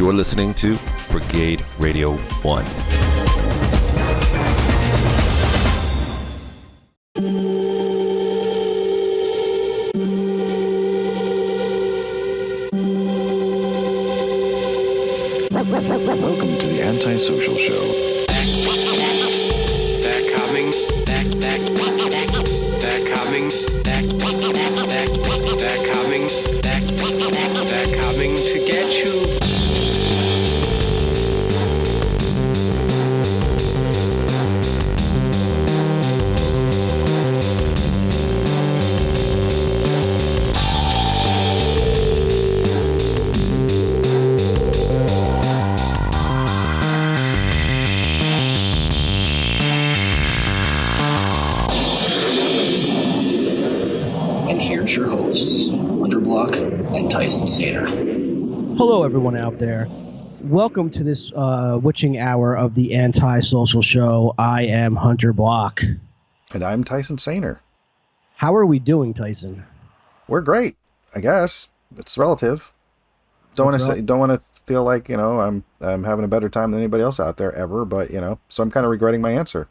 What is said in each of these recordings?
You're listening to Brigade Radio 1. Welcome to the Antisocial Show. They're coming. They're coming. They're coming. They're coming to get you. Here's your hosts, Underblock and Tyson Sainer. Hello, everyone out there. Welcome to this witching hour of the Antisocial Show. I am Hunter Block. And I'm Tyson Sainer. How are we doing, Tyson? We're great, I guess. It's relative. Don't want to feel like, I'm having a better time than anybody else out there ever, but, so I'm kind of regretting my answer.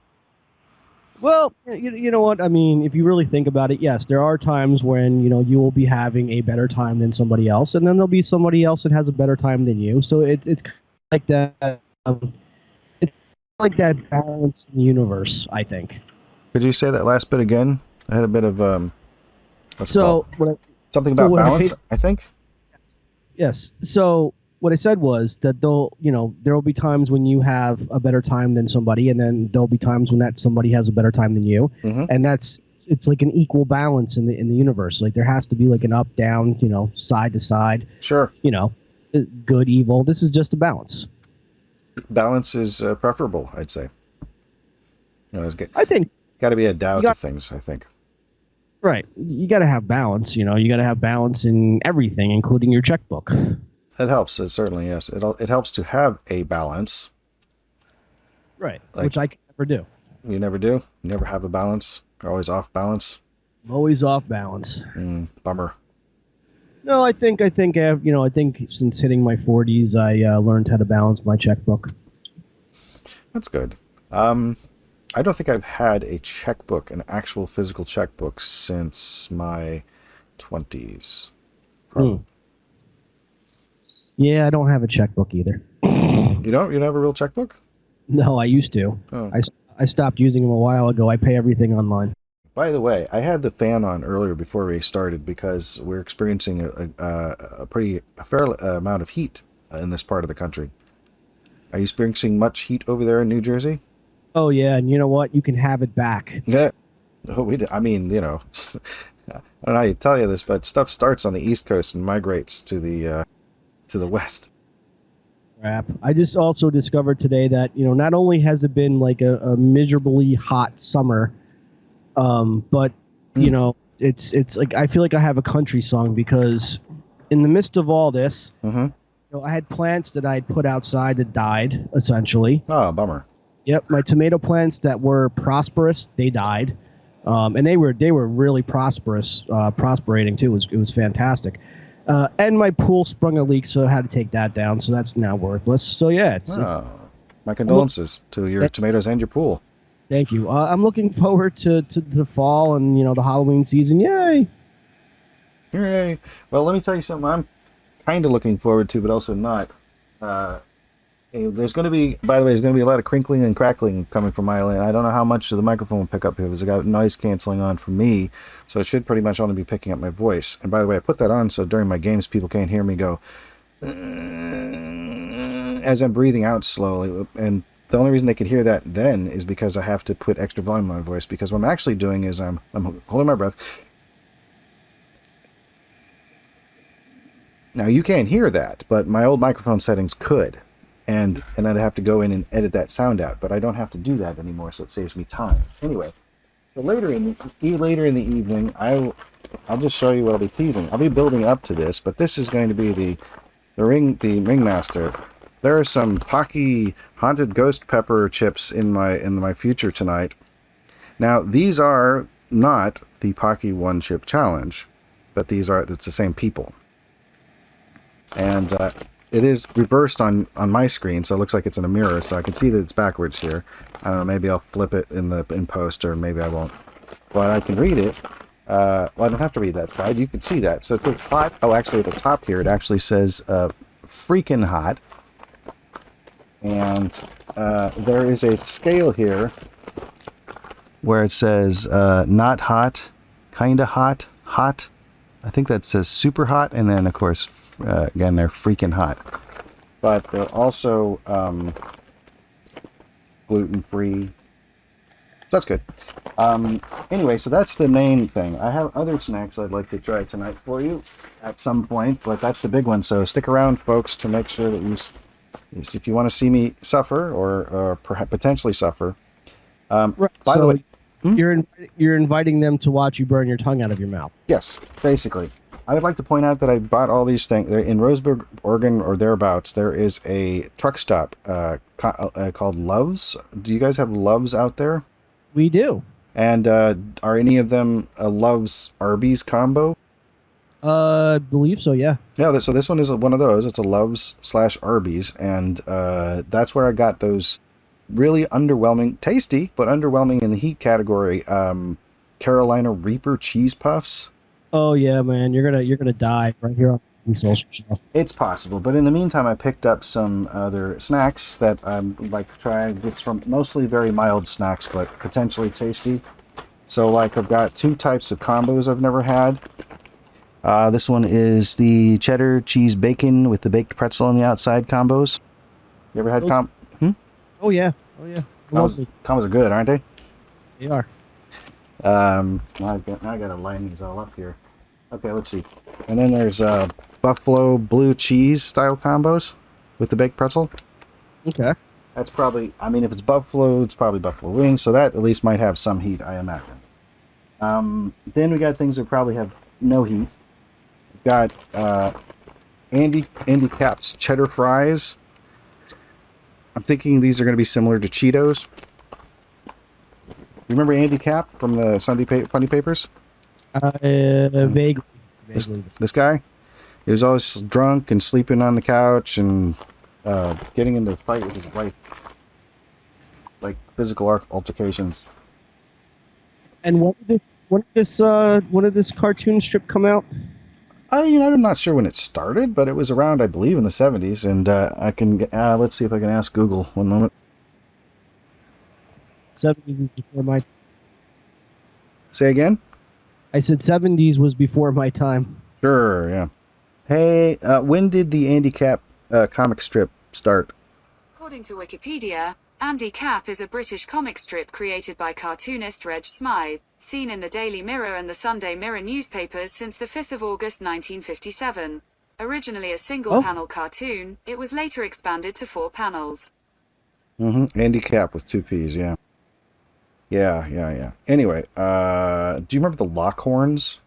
Well, you know what? I mean, if you really think about it, yes, there are times when, you will be having a better time than somebody else, and then there'll be somebody else that has a better time than you. So it's like that. It's like that balance in the universe, I think. Could you say that last bit again? I had a bit of something about balance, I think. Yes. So what I said was that there will be times when you have a better time than somebody, and then there'll be times when that somebody has a better time than you, and it's like an equal balance in the universe. Like there has to be like an up, down, side to side. Sure. Good, evil. This is just a balance. Balance is preferable, I'd say. I think got to be a Tao to things, I think. Right. You got to have balance. You got to have balance in everything, including your checkbook. It helps. It certainly, yes. It helps to have a balance. Right, which I can never do. You never do? You never have a balance? You're always off balance? I'm always off balance. Bummer. No, I think since hitting my 40s, I learned how to balance my checkbook. That's good. I don't think I've had a checkbook, an actual physical checkbook, since my 20s. Probably. Yeah, I don't have a checkbook either. You don't? You don't have a real checkbook? No, I used to. Oh. I stopped using them a while ago. I pay everything online. By the way, I had the fan on earlier before we started because we're experiencing a fair amount of heat in this part of the country. Are you experiencing much heat over there in New Jersey? Oh, yeah, and you know what? You can have it back. Yeah. Oh, I don't know how to tell you this, but stuff starts on the East Coast and migrates to the West. Crap. I just also discovered today that, not only has it been like a miserably hot summer, but, it's like I feel like I have a country song because in the midst of all this, I had plants that I had put outside that died, essentially. Oh, bummer. Yep, my tomato plants that were prosperous, they died, and they were really prosperating too. It was fantastic, and my pool sprung a leak, so I had to take that down. So that's now worthless. So yeah, my condolences to your tomatoes and your pool. Thank you. I'm looking forward to the fall and the Halloween season. Yay! Hooray! Well, let me tell you something. I'm kind of looking forward to, but also not. There's going to be a lot of crinkling and crackling coming from my land. I don't know how much of the microphone will pick up here because I got noise canceling on for me, so it should pretty much only be picking up my voice. And by the way, I put that on so during my games people can't hear me go as I'm breathing out slowly. And the only reason they could hear that then is because I have to put extra volume on my voice, because what I'm actually doing is I'm holding my breath. Now you can't hear that, but my old microphone settings could. And I'd have to go in and edit that sound out, but I don't have to do that anymore, so it saves me time. Anyway, so later in the evening, I'll just show you what I'll be teasing. I'll be building up to this, but this is going to be the ringmaster. There are some Pocky haunted ghost pepper chips in my future tonight. Now these are not the Pocky one chip challenge, but it's the same people. And it is reversed on my screen, so it looks like it's in a mirror, so I can see that it's backwards here. I don't know, maybe I'll flip it in post, or maybe I won't. But I can read it. Well, I don't have to read that side. You can see that. So it says hot. Oh, actually, at the top here, it actually says freaking hot. And there is a scale here where it says not hot, kinda hot, hot. I think that says super hot, and then, of course, again, they're freaking hot. But they're also gluten-free. So that's good. Anyway, so that's the main thing. I have other snacks I'd like to try tonight for you at some point, but that's the big one. So stick around, folks, to make sure that if you want to see me suffer or perhaps potentially suffer. Right. By the way, you're inviting them to watch you burn your tongue out of your mouth. yes, basically. I would like to point out that I bought all these things in Roseburg, Oregon, or thereabouts. There is a truck stop called Love's. Do you guys have Love's out there? We do. And are any of them a Love's Arby's combo? I believe so, yeah. Yeah, so this one is one of those. It's a Love's / Arby's, and that's where I got those really underwhelming, tasty, but underwhelming in the heat category, Carolina Reaper cheese puffs. Oh yeah, man, you're gonna die right here on the social show. It's possible, but in the meantime, I picked up some other snacks that I would like to try. It's from mostly very mild snacks, but potentially tasty. So, like, I've got 2 types of combos I've never had. This one is the cheddar cheese bacon with the baked pretzel on the outside combos. You ever had Oh yeah, combos are good, aren't they? They are. Now I gotta line these all up here. Okay, let's see. And then there's buffalo blue cheese style combos with the baked pretzel. Okay. That's probably, I mean, if it's buffalo, it's probably buffalo wings, so that at least might have some heat, I imagine. Then we got things that probably have no heat. We've got Andy Cap's cheddar fries. I'm thinking these are going to be similar to Cheetos. You remember Andy Cap from the Sunday Funny Papers? Vaguely. This guy? He was always drunk and sleeping on the couch and getting into a fight with his wife. Like physical altercations. And when did this cartoon strip come out? I'm not sure when it started, but it was around, I believe, in the 70s. And I can let's see if I can ask Google. One moment. 70s is before my. Say again? I said 70s was before my time. Sure, yeah. Hey, when did the Andy Cap comic strip start? According to Wikipedia, Andy Cap is a British comic strip created by cartoonist Reg Smythe, seen in the Daily Mirror and the Sunday Mirror newspapers since the 5th of August 1957. Originally a single-panel cartoon, it was later expanded to 4 panels. Andy Cap with 2 P's, yeah. Yeah. Anyway, do you remember the Lockhorns?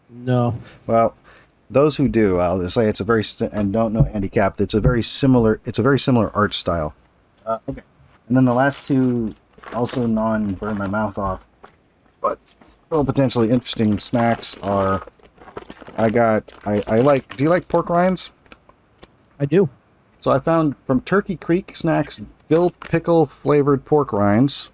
No. Well, those who do, I'll just say and don't know Andy Cap, it's a very similar art style. Okay. And then the last 2, also non-burn my mouth off, but still potentially interesting snacks are, do you like pork rinds? I do. So I found from Turkey Creek Snacks, dill pickle flavored pork rinds.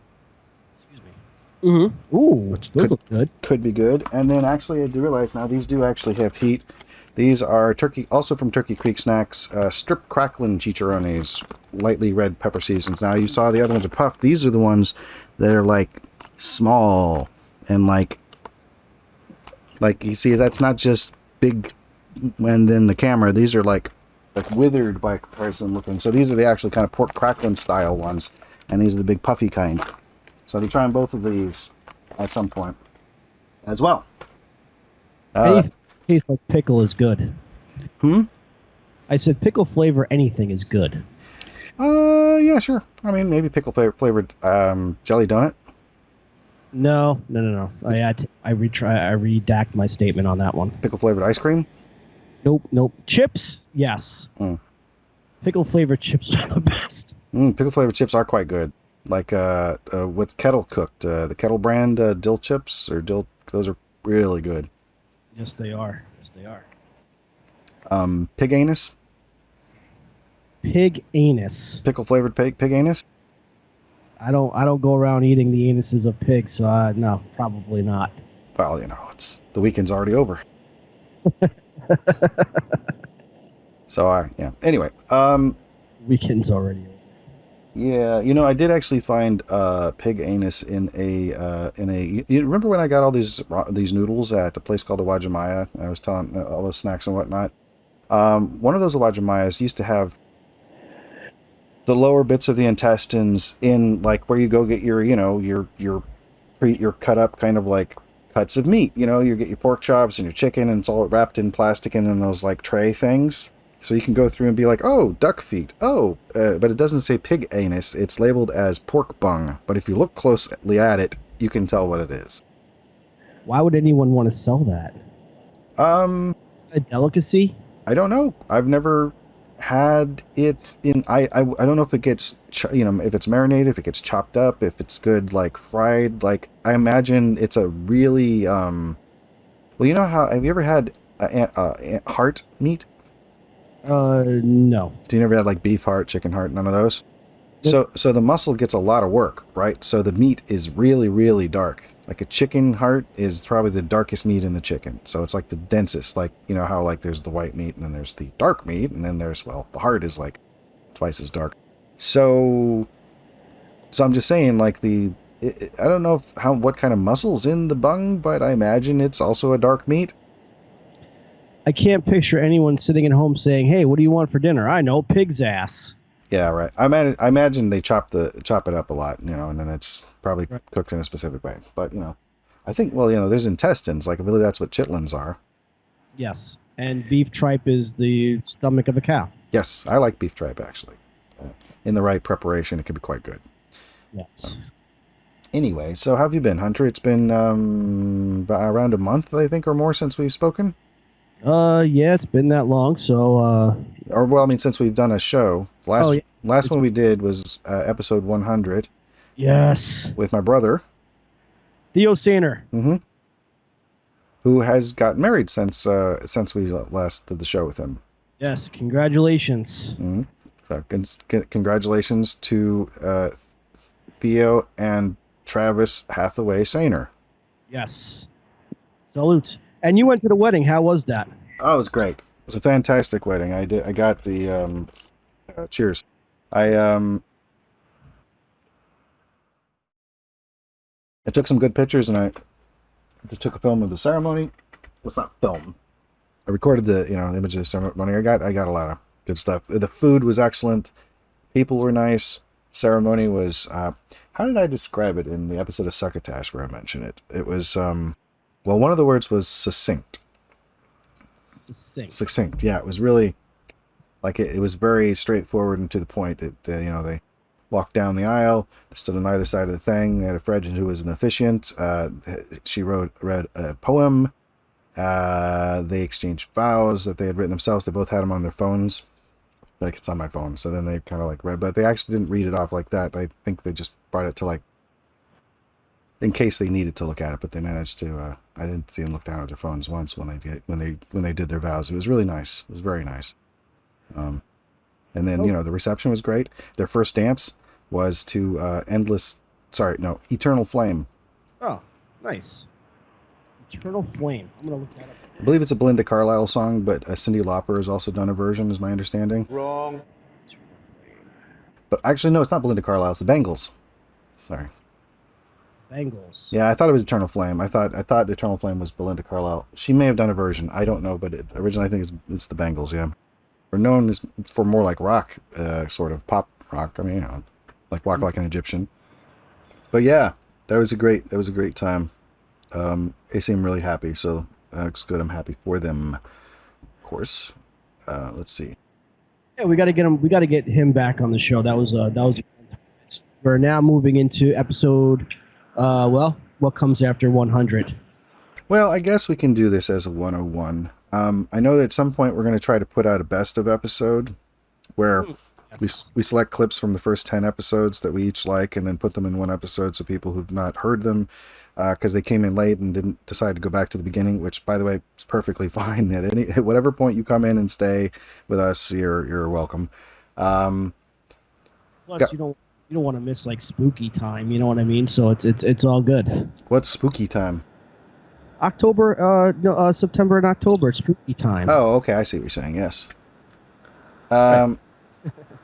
Mm-hmm. Ooh, those look good. Could be good. And then actually I do realize now these do actually have heat. These are also from Turkey Creek Snacks, strip crackling chicharrones, lightly red pepper seasons. Now you saw the other ones are puffed. These are the ones that are like small and like you see, that's not just big and then the camera. These are like withered by comparison looking. So these are the actually kind of pork crackling style ones, and these are the big puffy kind. So I'll be trying both of these at some point as well. Anything tastes like pickle is good. I said pickle flavor anything is good. Yeah, sure. I mean, maybe pickle flavored jelly donut. No. I redact my statement on that one. Pickle flavored ice cream. Nope. Chips, yes. Pickle flavored chips are the best. Pickle flavored chips are quite good. Like what's Kettle cooked, the Kettle brand dill chips or dill. Those are really good. Yes, they are. Pig anus. Pig anus. Pickle flavored pig anus? I don't go around eating the anuses of pigs, so no, probably not. Well, it's the weekend's already over. So yeah. Anyway, Weekend's already over. yeah, I did actually find pig anus in a you remember when I got all these noodles at a place called Awajimaya? I was telling all those snacks and whatnot. One of those Awajimayas used to have the lower bits of the intestines in like where you go get your your cut up kind of like cuts of meat. You get your pork chops and your chicken, and it's all wrapped in plastic and in those like tray things. So you can go through and be like, oh, duck feet. Oh, but it doesn't say pig anus. It's labeled as pork bung. But if you look closely at it, you can tell what it is. Why would anyone want to sell that? A delicacy? I don't know. I've never had it in. I don't know if it gets if it's marinated, if it gets chopped up, if it's good like fried. Like I imagine it's a really well. How have you ever had heart meat? No. Do you never had like beef heart, chicken heart, none of those? So the muscle gets a lot of work, right? So the meat is really, really dark. Like a chicken heart is probably the darkest meat in the chicken. So it's like the densest, like, how like there's the white meat and then there's the dark meat and then there's, the heart is like twice as dark. So I'm just saying like I don't know what kind of muscle's in the bung, but I imagine it's also a dark meat. I can't picture anyone sitting at home saying, "Hey, what do you want for dinner?" I know, pig's ass. Yeah, right. I imagine they chop it up a lot, and then it's probably cooked in a specific way. But I think there's intestines. Like I believe that's what chitlins are. Yes, and beef tripe is the stomach of a cow. Yes, I like beef tripe actually. In the right preparation, it can be quite good. Yes. Anyway, so how have you been, Hunter? It's been around a month, I think, or more since we've spoken. Yeah, it's been that long, so since we've done a show. Last one we did was episode 100. Yes. With my brother, Theo Sainer. Mm-hmm. Who has gotten married since we last did the show with him. Yes, congratulations. Mm-hmm. So congratulations to Theo and Travis Hathaway Sainer. Yes. Salute. And you went to the wedding. How was that? Oh, it was great. It was a fantastic wedding. I got the cheers. I took some good pictures, and I just took a film of the ceremony. Well, it's not film. I recorded the image of the ceremony. I got a lot of good stuff. The food was excellent. People were nice. Ceremony was how did I describe it in the episode of Succotash where I mentioned it? It was one of the words was succinct. Succinct. Yeah, it was really like it was very straightforward and to the point. They walked down the aisle, stood on either side of the thing. They had a friend who was an officiant. She read a poem. They exchanged vows that they had written themselves. They both had them on their phones. Like it's on my phone. So then they kind of like read, but they actually didn't read it off like that. I think they just brought it to like in case they needed to look at it, but they managed to. I didn't see them look down at their phones once when they did their vows. It was really nice. It was very nice. And then the reception was great. Their first dance was to Eternal Flame. Oh, nice. Eternal Flame. I'm gonna look that up. I believe it's a Belinda Carlisle song, but Cyndi Lauper has also done a version, is my understanding. Wrong. But actually, no, it's not Belinda Carlisle. It's the Bangles. Sorry. Bangles. Yeah, I thought it was Eternal Flame. I thought Eternal Flame was Belinda Carlisle. She may have done a version. I don't know, but originally I think it's the Bangles. Yeah, we're known for more like rock, sort of pop rock. I mean, like Walk Like an Egyptian. But yeah, that was a great time. They seem really happy, so that's good. I'm happy for them. Of course. Let's see. Yeah, we got to get him. We got to get him back on the show. That was. We're now moving into episode. What comes after 100? Well, I guess we can do this as a 101. I know that at some point we're going to try to put out a best of episode where we select clips from the first 10 episodes that we each like and then put them in one episode so people who've not heard them because they came in late and didn't decide to go back to the beginning, which, by the way, is perfectly fine. At whatever point you come in and stay with us, you're welcome. Plus, you don't want to miss like spooky time. You know what I mean? So it's all good. What's spooky time? October, no, September and October, spooky time. Oh, okay. I see what you're saying. Yes.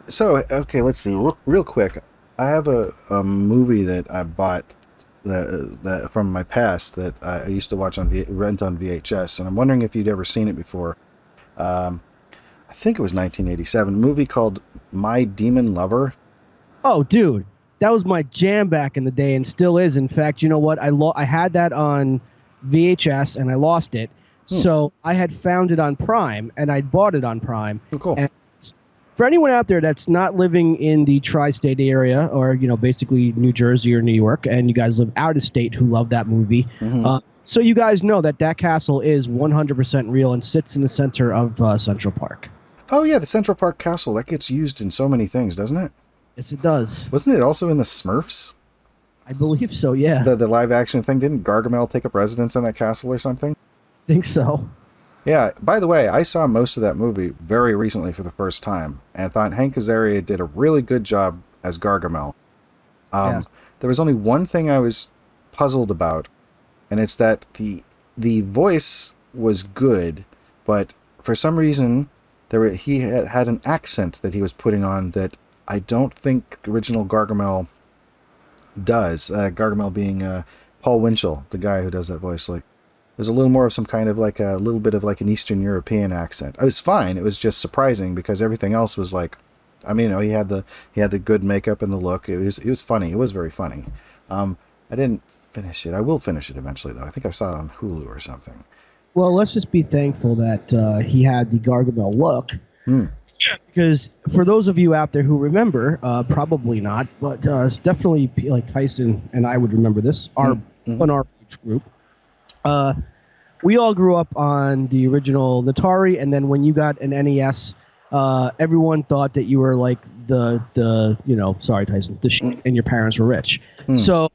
So, okay, let's see. Real quick, I have a movie that I bought that from my past that I used to watch rent on VHS, and I'm wondering if you'd ever seen it before. I think it was 1987. A movie called My Demon Lover. Oh, dude, that was my jam back in the day, and still is. In fact, you know what? I had that on VHS, and I lost it. So I had found it on Prime, and I'd bought it on Prime. Oh, cool. And for anyone out there that's not living in the tri-state area, or basically New Jersey or New York, and you guys live out of state who love that movie, so you guys know that castle is 100% real and sits in the center of Central Park. Oh yeah, the Central Park Castle, that gets used in so many things, doesn't it? Yes, it does. Wasn't it also in the Smurfs? I believe so. Yeah. The live action thing. Didn't Gargamel take up residence in that castle or something? I think so. Yeah, by the way, I saw most of that movie very recently for the first time, and I thought Hank Azaria did a really good job as Gargamel. Yes. There was only one thing I was puzzled about, and it's that the voice was good, but for some reason he had an accent that he was putting on that I don't think the original Gargamel does. Gargamel being Paul Winchell, the guy who does that voice. Like, there's a little more of some kind of like a little bit of like an Eastern European accent. It was fine. It was just surprising because everything else was like, I mean, he had the good makeup and the look. It was funny. It was very funny. I didn't finish it. I will finish it eventually though. I think I saw it on Hulu or something. Well, let's just be thankful that he had the Gargamel look. Yeah, because for those of you out there who remember, probably not, but it's definitely like Tyson and I would remember this. In our age group. We all grew up on the original Atari, and then when you got an NES, everyone thought that you were like sorry Tyson, and your parents were rich. So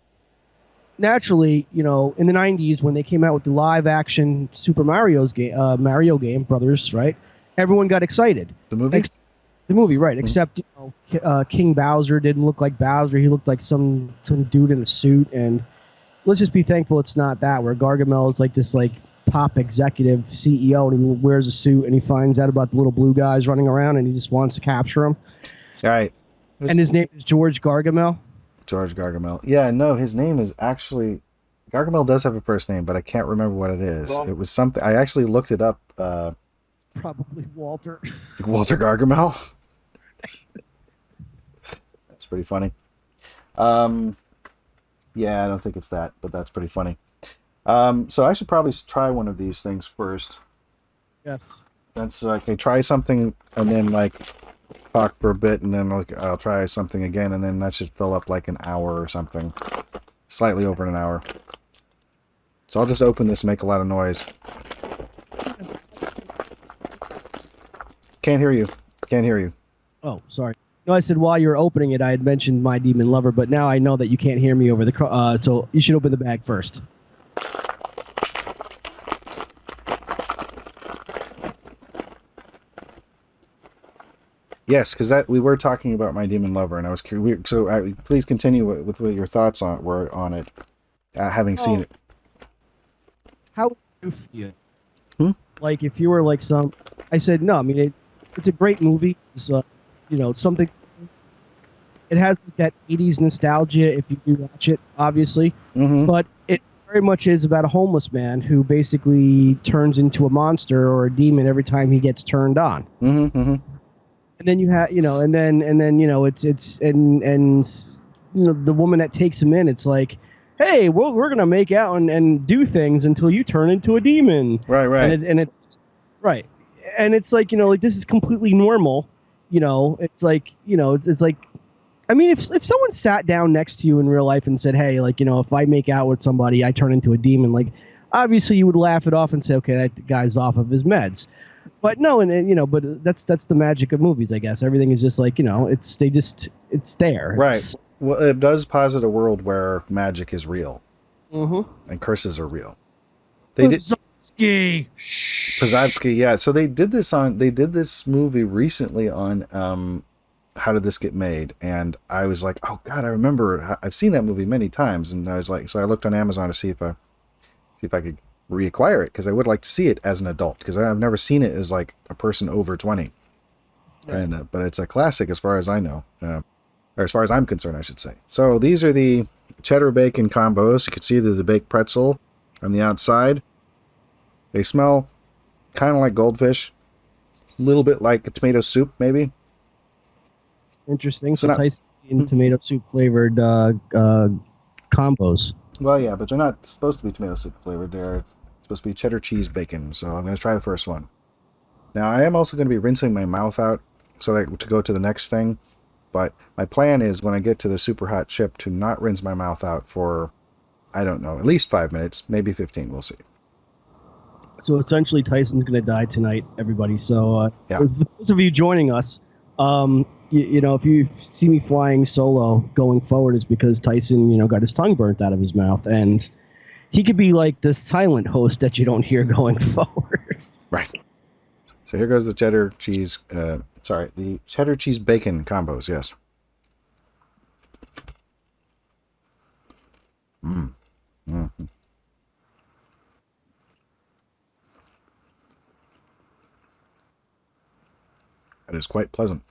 naturally, in the 90s when they came out with the live action Super Mario game, Brothers, right? Everyone got excited. The movie? The movie, right. Except, King Bowser didn't look like Bowser. He looked like some dude in a suit, and let's just be thankful it's not that, where Gargamel is like this like top executive CEO, and he wears a suit and he finds out about the little blue guys running around and he just wants to capture them. Right. And his name is George Gargamel. George Gargamel. Yeah, no, his name is actually... Gargamel does have a first name, but I can't remember what it is. It was something... I actually looked it up. Probably Walter. Walter Gargamel? That's pretty funny. Yeah, I don't think it's that, but that's pretty funny. So I should probably try one of these things first. Yes. That's like I try something and then like talk for a bit, and then like I'll try something again, and then that should fill up like an hour or something, slightly over an hour. So I'll just open this and make a lot of noise. Can't hear you. Can't hear you. Oh, sorry. No, I said while you were opening it, I had mentioned My Demon Lover, but now I know that you can't hear me over the so you should open the bag first. Yes, because we were talking about My Demon Lover, and I was curious. So please continue with what your thoughts were on it, having seen it. How would you feel? Like if you were like I said no. I mean, it's a great movie. It's something. It has that 80s nostalgia if you do watch it, obviously. But it very much is about a homeless man who basically turns into a monster or a demon every time he gets turned on. And then you have, and then it's the woman that takes him in, it's like, hey, well, we're gonna make out and do things until you turn into a demon. Right. And it's right, and it's like like this is completely normal. It's like it's like, I mean, if someone sat down next to you in real life and said, hey, like if I make out with somebody, I turn into a demon, like obviously you would laugh it off and say, okay, that guy's off of his meds. But no, but that's the magic of movies, I guess. Everything is just like it's there. Right. Well, it does posit a world where magic is real, and curses are real. They did Pozadsky, yeah. So they did this movie recently on how did this get made? And I was like, oh God, I remember. I've seen that movie many times. And I was like, so I looked on Amazon to see if I could reacquire it, because I would like to see it as an adult, because I've never seen it as like a person over 20. And but it's a classic as far as I know, or as far as I'm concerned, I should say. So these are the cheddar bacon combos. You can see the baked pretzel on the outside. They smell kind of like goldfish, a little bit like a tomato soup, maybe. Interesting. So Tyson tomato soup flavored combos. Well, yeah, but they're not supposed to be tomato soup flavored. They're supposed to be cheddar cheese bacon. So I'm going to try the first one. Now, I am also going to be rinsing my mouth out so that to go to the next thing. But my plan is when I get to the super hot chip to not rinse my mouth out for, I don't know, at least 5 minutes, maybe 15. We'll see. So essentially, Tyson's going to die tonight, everybody. So yeah. For those of you joining us, you know, if you see me flying solo going forward, it's because Tyson, you know, got his tongue burnt out of his mouth, and he could be like the silent host that you don't hear going forward. Right. So here goes the cheddar cheese. The cheddar cheese bacon combos. Yes. Mm-hmm. That is quite pleasant.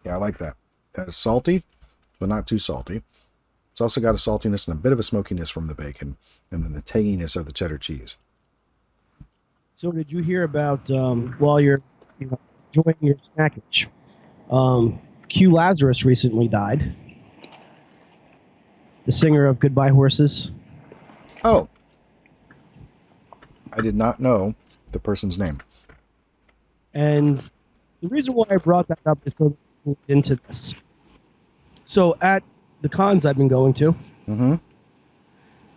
Yeah, I like that. It's salty, but not too salty. It's also got a saltiness and a bit of a smokiness from the bacon, and then the tanginess of the cheddar cheese. So did you hear about, while you're enjoying your snackage, Q Lazarus recently died. The singer of Goodbye Horses. Oh. I did not know the person's name. And the reason why I brought that up is so that we can get into this. So at the cons I've been going to,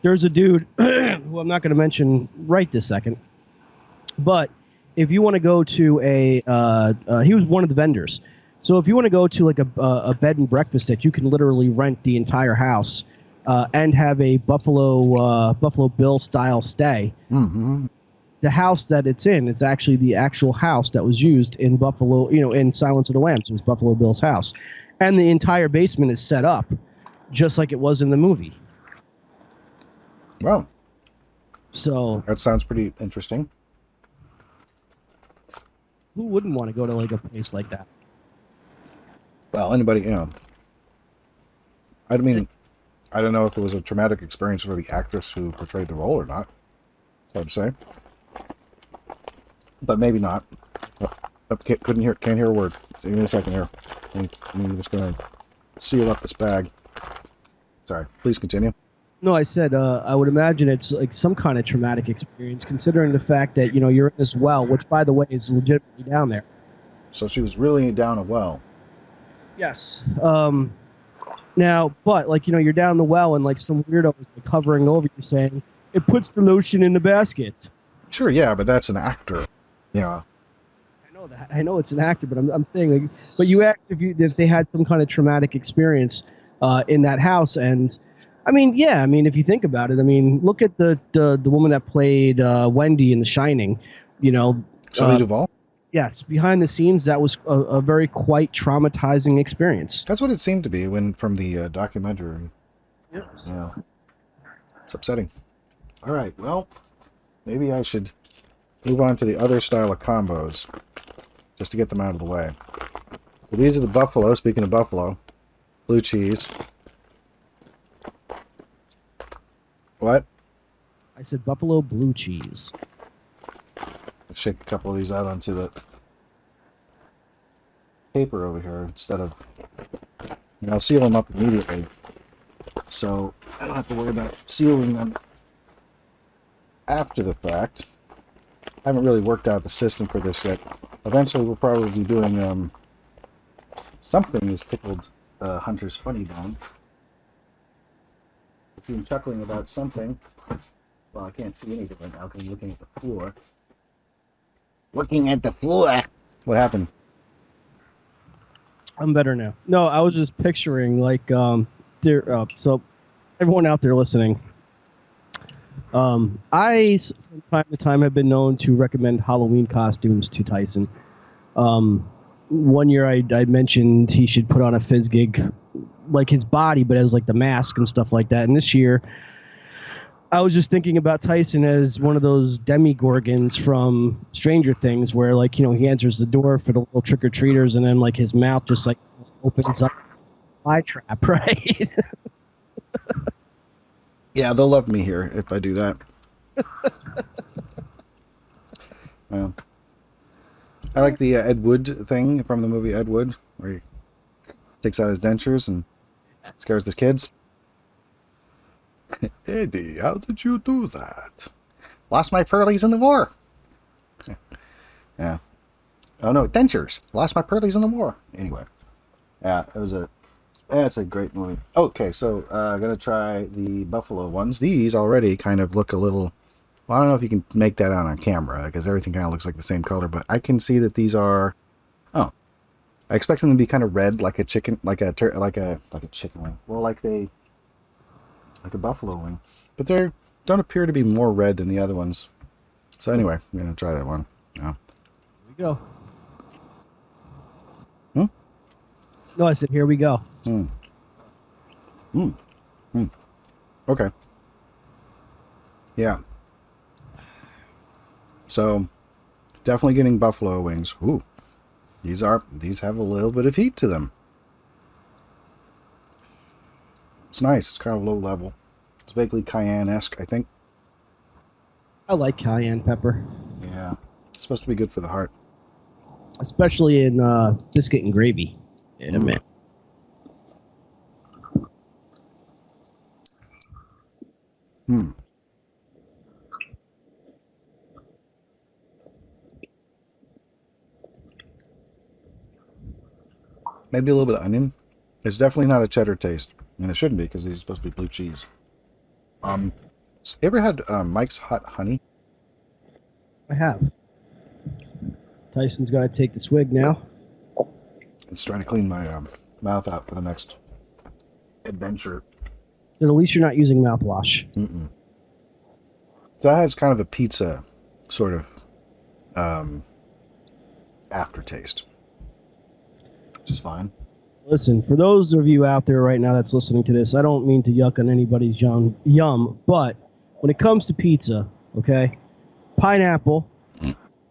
there's a dude who I'm not going to mention right this second, but if you want to go to he was one of the vendors. So if you want to go to like a bed and breakfast that you can literally rent the entire house and have a Buffalo Bill style stay. The house that it's in is actually the actual house that was used in Buffalo, in Silence of the Lambs. It was Buffalo Bill's house. And the entire basement is set up just like it was in the movie. Wow. So that sounds pretty interesting. Who wouldn't want to go to like a place like that? Well, anybody, I mean, I don't know if it was a traumatic experience for the actress who portrayed the role or not. Hard to say. But maybe not. Can't hear a word. Give me a second here. I'm just going to seal up this bag. Sorry. Please continue. No, I said I would imagine it's like some kind of traumatic experience, considering the fact that, you're in this well, which, by the way, is legitimately down there. So she was really down a well. Yes. Now, but, you're down the well and, some weirdo is covering over you saying, it puts the lotion in the basket. Sure, yeah, but that's an actor. Yeah. I know that. I know it's an actor, but I'm saying, but you asked if they had some kind of traumatic experience in that house, and if you think about it, look at the woman that played Wendy in The Shining. Shelley Duvall. Yes, behind the scenes, that was a very quite traumatizing experience. That's what it seemed to be from the documentary. Yes. Yeah. It's upsetting. All right, well, maybe I should move on to the other style of combos, just to get them out of the way. So these are the buffalo, speaking of buffalo, blue cheese. What? I said buffalo blue cheese. Shake a couple of these out onto the paper over here instead of... I'll seal them up immediately, so I don't have to worry about sealing them after the fact. I haven't really worked out the system for this yet. Eventually we'll probably be doing something is tickled Hunter's funny bone. I see him chuckling about something. Well, I can't see anything right now because I'm looking at the floor. Looking at the floor. What happened? I'm better now. No, I was just picturing so everyone out there listening. I, from time to time, have been known to recommend Halloween costumes to Tyson. one year I mentioned he should put on a fizz gig, like his body, but as like the mask and stuff like that. And this year, I was just thinking about Tyson as one of those demigorgons from Stranger Things, where like he enters the door for the little trick or treaters, and then like his mouth just like opens up, eye trap, right? Yeah, they'll love me here if I do that. Well, I like the Ed Wood thing from the movie Ed Wood, where he takes out his dentures and scares the kids. Eddie, how did you do that? Lost my pearlies in the war. Yeah. Oh no, dentures. Lost my pearlies in the war. Anyway. Yeah, it's a great movie. Okay, so I'm going to try the buffalo ones. These already kind of look a little... Well, I don't know if you can make that out on camera, because everything kind of looks like the same color, but I can see that these are... Oh. I expect them to be kind of red, like a chicken... Like a chicken wing. Well, like a buffalo wing. But they don't appear to be more red than the other ones. So anyway, I'm going to try that one. Yeah. Here we go. Hmm? No, I said here we go. Okay. Yeah. So, definitely getting buffalo wings. Ooh. These have a little bit of heat to them. It's nice. It's kind of low level. It's vaguely cayenne-esque, I think. I like cayenne pepper. Yeah. It's supposed to be good for the heart. Especially in biscuit and gravy. Yeah, man. Maybe a little bit of onion. It's definitely not a cheddar taste. And it shouldn't be, because these are supposed to be blue cheese. You ever had Mike's Hot Honey? I have. Tyson's got to take the swig now. It's trying to clean my mouth out for the next adventure. Then at least you're not using mouthwash. So that has kind of a pizza sort of aftertaste, which is fine. Listen, for those of you out there right now that's listening to this, I don't mean to yuck on anybody's yum, but when it comes to pizza, okay, pineapple,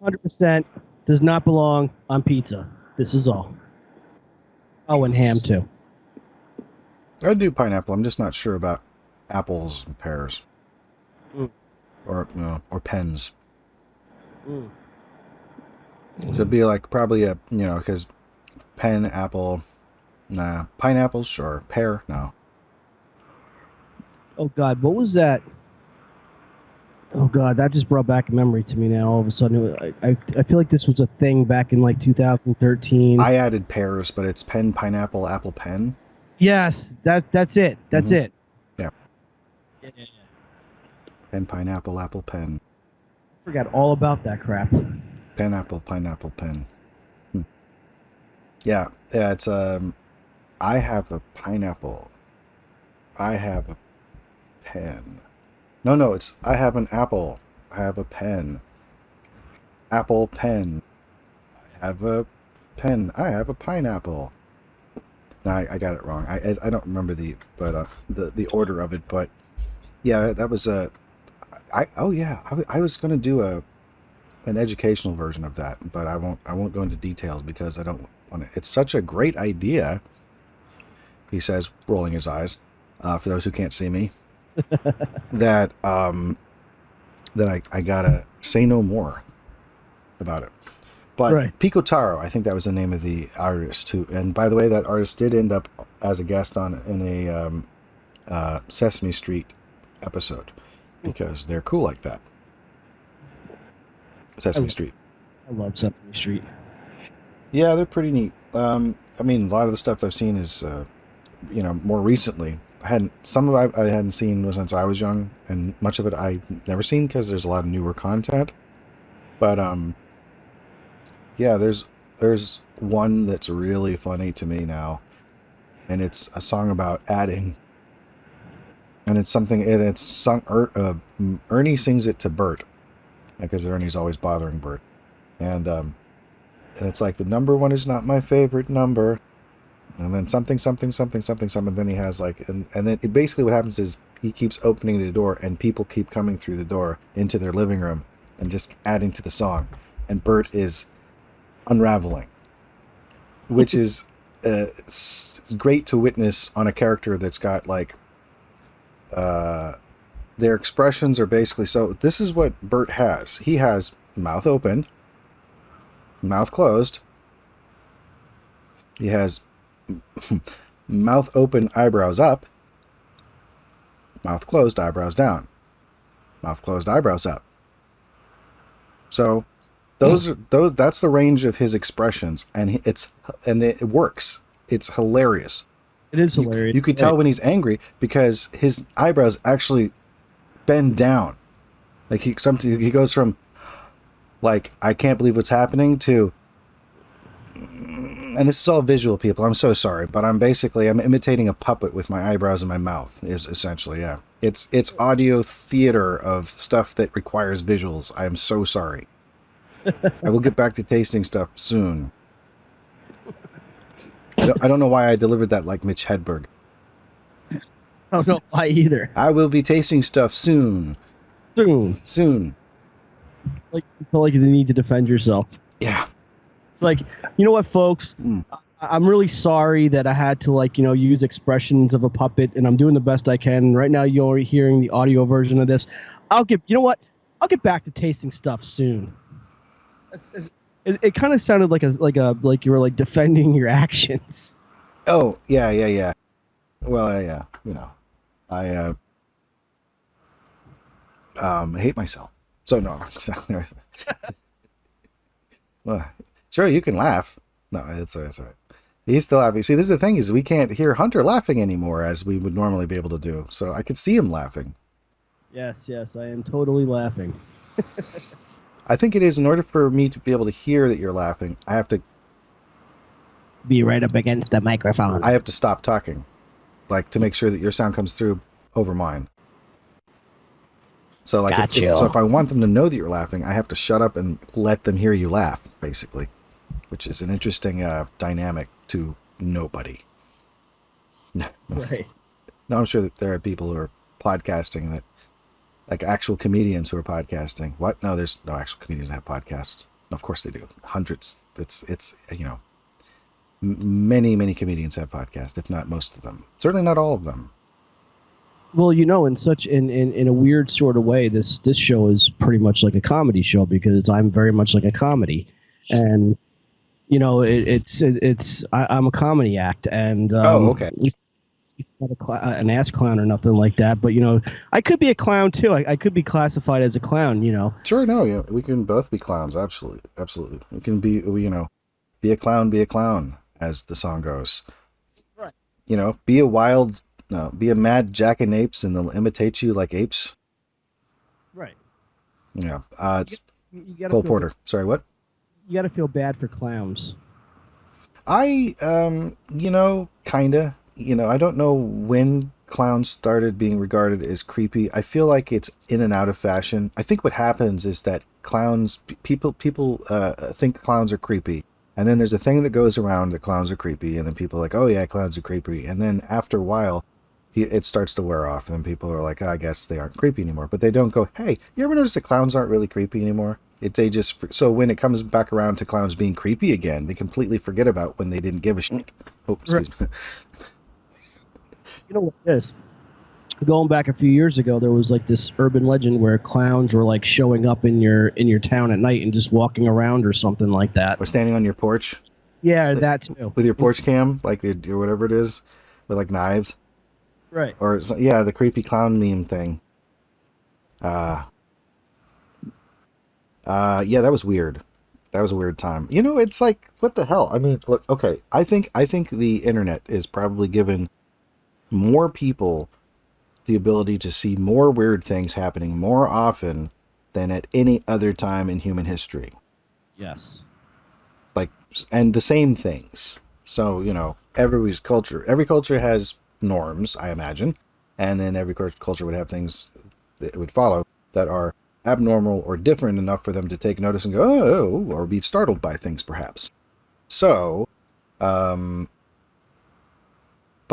100% does not belong on pizza. This is all. Oh, and ham too. I do pineapple. I'm just not sure about apples and pears, or pens. So it'd be like probably a because pen, apple, nah. Pineapples, sure. Pear, no. Oh God, what was that? Oh God, that just brought back a memory to me now. All of a sudden, I feel like this was a thing back in like 2013. I added pears, but it's pen, pineapple, apple, pen. Yes, that's it. That's it. Yeah. Pen, pineapple, apple, pen. Forgot all about that crap. Pen, apple, pineapple, pen. Yeah, it's I have a pineapple. I have a pen. No, it's I have an apple. I have a pen. Apple, pen. I have a pen. I have a pineapple. No, I got it wrong. I don't remember the order of it, but yeah, that was I was going to do an educational version of that, but I won't go into details because I don't want to. It's such a great idea, he says, rolling his eyes, for those who can't see me, that I gotta say no more about it. But right. Pico Taro, I think that was the name of the artist too. And by the way, that artist did end up as a guest in a Sesame Street episode because they're cool like that. Sesame Street. I love Sesame Street. Yeah, they're pretty neat. I mean, a lot of the stuff I've seen is, more recently. Some of it I hadn't seen since I was young, and much of it I've never seen because there's a lot of newer content. But yeah, there's one that's really funny to me now, and it's a song about adding, and it's sung. Ernie sings it to Bert, because Ernie's always bothering Bert, and and it's like the number one is not my favorite number, and then something, something, something, something, something. Then he has like, and then basically what happens is he keeps opening the door, and people keep coming through the door into their living room and just adding to the song, and Bert is unraveling, which is it's great to witness on a character that's got like their expressions are basically, so this is what Bert has. He has mouth open, mouth closed. He has mouth open, eyebrows up, mouth closed, eyebrows down, mouth closed, eyebrows up. So that's the range of his expressions, and it works. It's hilarious. It is hilarious. You could tell when he's angry because his eyebrows actually bend down. Like he goes from like, I can't believe what's happening, to, and this is all visual, people, I'm so sorry, but I'm imitating a puppet with my eyebrows and my mouth, is essentially, yeah. It's audio theater of stuff that requires visuals. I am so sorry. I will get back to tasting stuff soon. I don't know why I delivered that like Mitch Hedberg. I don't know why either. I will be tasting stuff soon. Soon. Like, you feel like you need to defend yourself. Yeah. It's like, you know what, folks? I'm really sorry that I had to, like, use expressions of a puppet, and I'm doing the best I can. Right now, you're hearing the audio version of this. I'll get back to tasting stuff soon. It kind of sounded like you were like defending your actions. Oh, yeah. Well, yeah, I hate myself. So no. Well, sure, you can laugh. No, it's all right. He's still laughing. See, this is the thing, is we can't hear Hunter laughing anymore as we would normally be able to do. So I could see him laughing. Yes, I am totally laughing. I think it is, in order for me to be able to hear that you're laughing, I have to be right up against the microphone. I have to stop talking, like, to make sure that your sound comes through over mine. So, like, if I want them to know that you're laughing, I have to shut up and let them hear you laugh, basically, which is an interesting dynamic to nobody. Right. No, I'm sure that there are people who are podcasting that, like actual comedians who are podcasting. What? No, there's no actual comedians that have podcasts. Of course they do. Hundreds. It's many comedians have podcasts, if not most of them. Certainly not all of them. Well, in a weird sort of way, this show is pretty much like a comedy show, because I'm very much like a comedy, and I'm a comedy act, and okay. He's not an ass clown or nothing like that, but I could be a clown too. I could be classified as a clown. Sure, no, yeah, we can both be clowns. Absolutely. We can be a clown, as the song goes. Right. Be a mad jackanapes, and they'll imitate you like apes. Right. Yeah. You Cole Porter. Sorry, what? You got to feel bad for clowns. I kinda. I don't know when clowns started being regarded as creepy. I feel like it's in and out of fashion. I think what happens is that people think clowns are creepy. And then there's a thing that goes around that clowns are creepy. And then people are like, oh yeah, clowns are creepy. And then after a while, it starts to wear off. And then people are like, oh, I guess they aren't creepy anymore. But they don't go, hey, you ever notice that clowns aren't really creepy anymore? So when it comes back around to clowns being creepy again, they completely forget about when they didn't give a shit. Oh, excuse me. You know what it is? Going back a few years ago, there was like this urban legend where clowns were like showing up in your town at night and just walking around or something like that. Or standing on your porch. Yeah, that too. With your porch cam, like or whatever it is, with like knives. Right. Or yeah, the creepy clown meme thing. Yeah, that was weird. That was a weird time. It's like, what the hell? I mean, look, okay, I think the internet is probably given more people the ability to see more weird things happening more often than at any other time in human history. Yes. Like, and the same things. So, every culture has norms, I imagine, and then every culture would have things that would follow that are abnormal or different enough for them to take notice and go, oh, or be startled by things, perhaps. So, but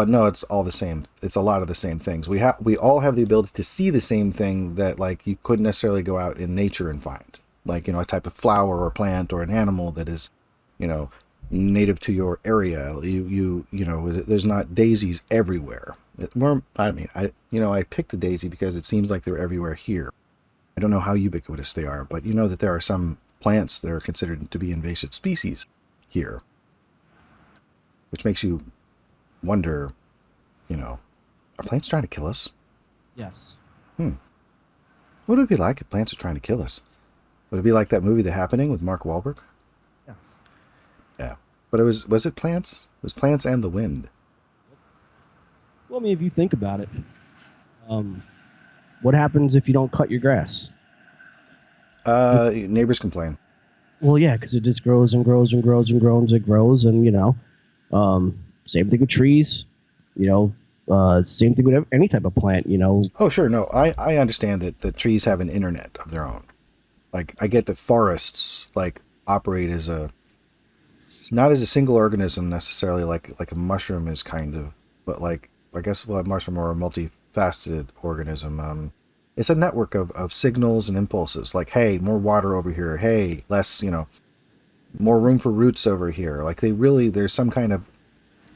no, it's all the same. It's a lot of the same things. We all have the ability to see the same thing that like you couldn't necessarily go out in nature and find, like, a type of flower or plant or an animal that is, native to your area. There's not daisies everywhere. I picked a daisy because it seems like they're everywhere here. I don't know how ubiquitous they are, but that there are some plants that are considered to be invasive species here, which makes you wonder, are plants trying to kill us? Yes. What would it be like if plants are trying to kill us? Would it be like that movie, The Happening, with Mark Wahlberg? Yes. Yeah. But was it plants? It was plants and the wind. Well, I mean, if you think about it, what happens if you don't cut your grass? Neighbors complain. Well, yeah, because it just grows and grows and grows and grows and grows, and same thing with trees. Same thing with any type of plant. Oh, sure. No, I understand that the trees have an internet of their own. Like, I get that forests operate as not as a single organism necessarily, like a mushroom is kind of, but I guess a mushroom or a multifaceted organism. It's a network of signals and impulses. Like, hey, more water over here. Hey, less, more room for roots over here. Like, there's some kind of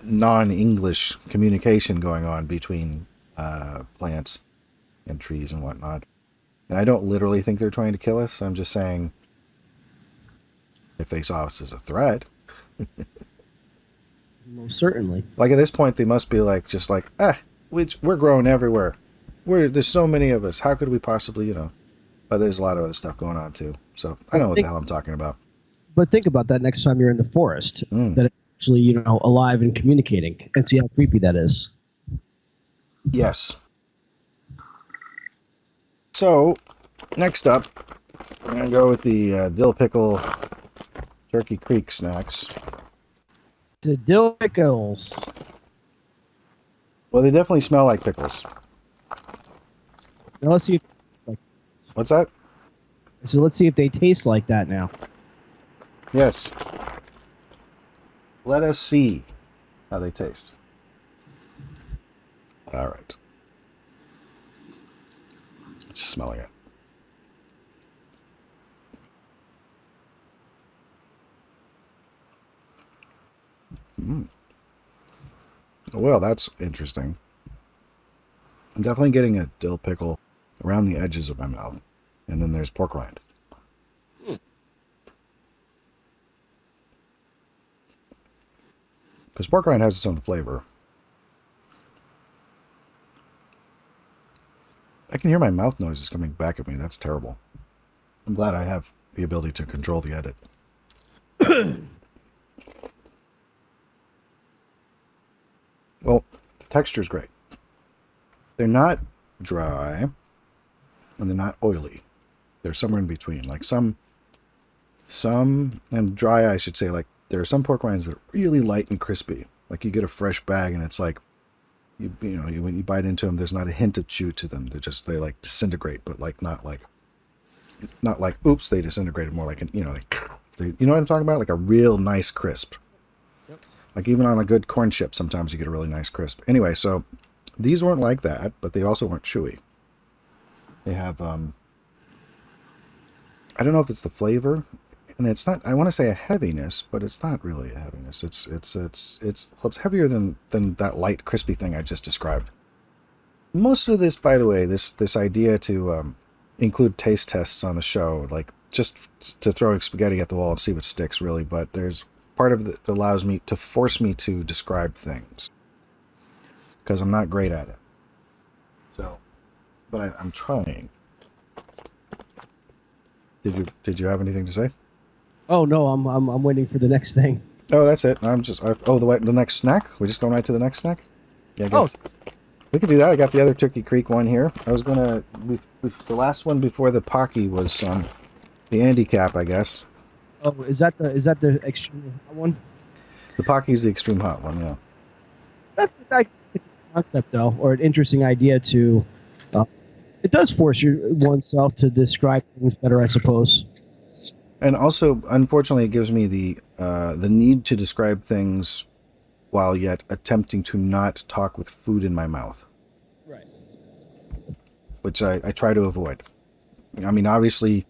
non-English communication going on between plants and trees and whatnot. And I don't literally think they're trying to kill us. I'm just saying, if they saw us as a threat. Most certainly. Like, at this point, they must be we're growing everywhere. There's so many of us. How could we possibly, But there's a lot of other stuff going on, too. So I know what the hell I'm talking about. But think about that next time you're in the forest. That it's actually, alive and communicating. And see how creepy that is. Yes. So, next up, we're going to go with the dill pickle Turkey Creek snacks. The dill pickles. Well, they definitely smell like pickles. Now let's see if What's that? So let's see if they taste like that now. Yes. Let us see how they taste. All right. Just smelling it. Well, that's interesting. I'm definitely getting a dill pickle around the edges of my mouth. And then there's pork rind. Because pork rind has its own flavor. I can hear my mouth noises coming back at me. That's terrible. I'm glad I have the ability to control the edit. Well, the texture's great. They're not dry, and they're not oily. They're somewhere in between. Like some, and dry, I should say, like, there are some pork rinds that are really light and crispy. Like, you get a fresh bag, and it's like, when you bite into them, there's not a hint of chew to them. They like disintegrate, but not like, oops, they disintegrated. More like, you know what I'm talking about? Like a real nice crisp. Yep. Like even on a good corn chip, sometimes you get a really nice crisp. Anyway, so these weren't like that, but they also weren't chewy. They have, I don't know if it's the flavor, and it's not, I want to say a heaviness, but it's not really a heaviness. It's heavier than that light crispy thing I just described. Most of this, by the way, this idea to include taste tests on the show, like just to throw spaghetti at the wall and see what sticks, really, but there's part of it that allows me to force me to describe things because I'm not great at it. So, but I'm trying. Did you have anything to say? Oh no, I'm waiting for the next thing. Oh, that's it. The next snack. We're just going right to the next snack. Yeah, I guess we could do that. I got the other Turkey Creek one here. I was gonna the last one before the Pocky was the handicap, I guess. Oh, is that the extreme hot one? The Pocky's the extreme hot one. Yeah. That's a concept though, or an interesting idea to It does force oneself to describe things better, I suppose. And also, unfortunately, it gives me the need to describe things while yet attempting to not talk with food in my mouth. Right. Which I try to avoid. I mean, obviously,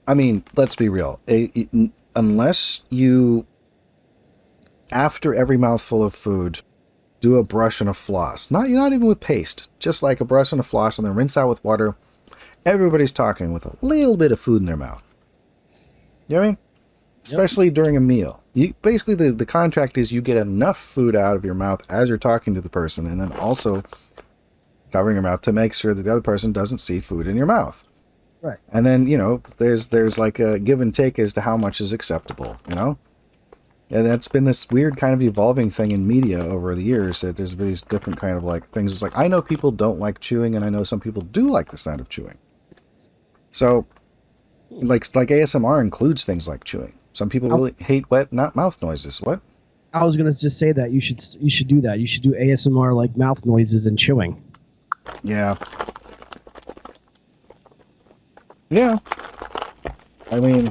let's be real. Unless you, after every mouthful of food, do a brush and a floss. Not even with paste. Just like a brush and a floss and then rinse out with water. Everybody's talking with a little bit of food in their mouth. You know what I mean? Especially during a meal. Basically, the contract is you get enough food out of your mouth as you're talking to the person, and then also covering your mouth to make sure that the other person doesn't see food in your mouth. Right. And then, there's like a give and take as to how much is acceptable, And that's been this weird kind of evolving thing in media over the years, that there's these different kind of like things. It's like, I know people don't like chewing, and I know some people do like the sound of chewing. So, like ASMR includes things like chewing. Some people really hate not mouth noises. What? I was gonna just say that you should do that. You should do ASMR like mouth noises and chewing. Yeah. Yeah. I mean,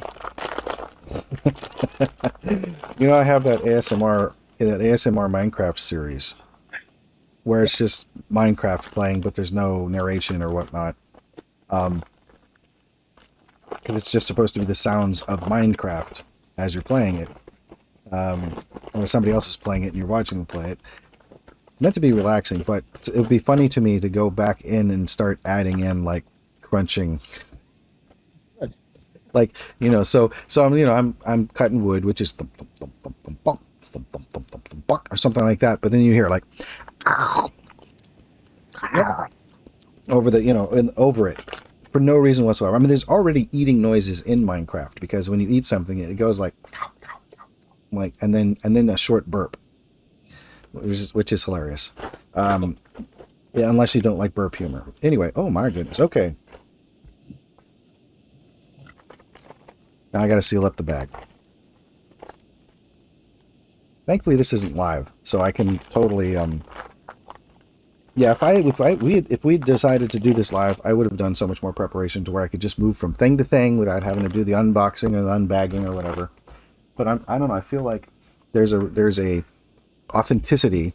I have that ASMR Minecraft series where it's just Minecraft playing, but there's no narration or whatnot. Because it's just supposed to be the sounds of Minecraft as you're playing it. Or somebody else is playing it and you're watching them play it. It's meant to be relaxing, but it would be funny to me to go back in and start adding in like crunching. Like, so I'm cutting wood, which is thump, thump, thump, thump, thump, thump, thump, thump, thump, thump, thump, thump, or something like that. But then you hear like over the, over it for no reason whatsoever. I mean, there's already eating noises in Minecraft because when you eat something, it goes like, and then a short burp, which is hilarious. Yeah, unless you don't like burp humor. Anyway, oh my goodness. Okay. Now I got to seal up the bag. Thankfully, this isn't live, so I can totally. Yeah, if we decided to do this live, I would have done so much more preparation to where I could just move from thing to thing without having to do the unboxing or the unbagging or whatever. But I don't know. I feel like there's a authenticity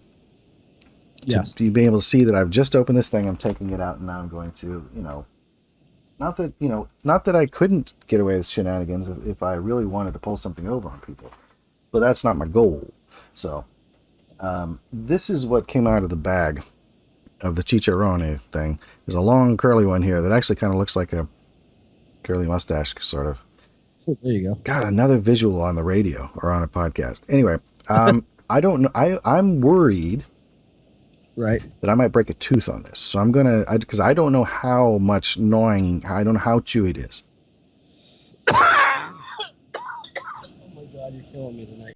to being able to see that I've just opened this thing, I'm taking it out, and now I'm going to, not that I couldn't get away with shenanigans if I really wanted to pull something over on people, but that's not my goal. So, this is what came out of the bag of the chicharrone thing. There's a long curly one here that actually kind of looks like a curly mustache, sort of. Oh, there you go. God, another visual on the radio or on a podcast. Anyway, I don't know. I'm worried. Right. That I might break a tooth on this. So I'm because I don't know how much gnawing, I don't know how chewy it is. Oh my God, you're killing me tonight.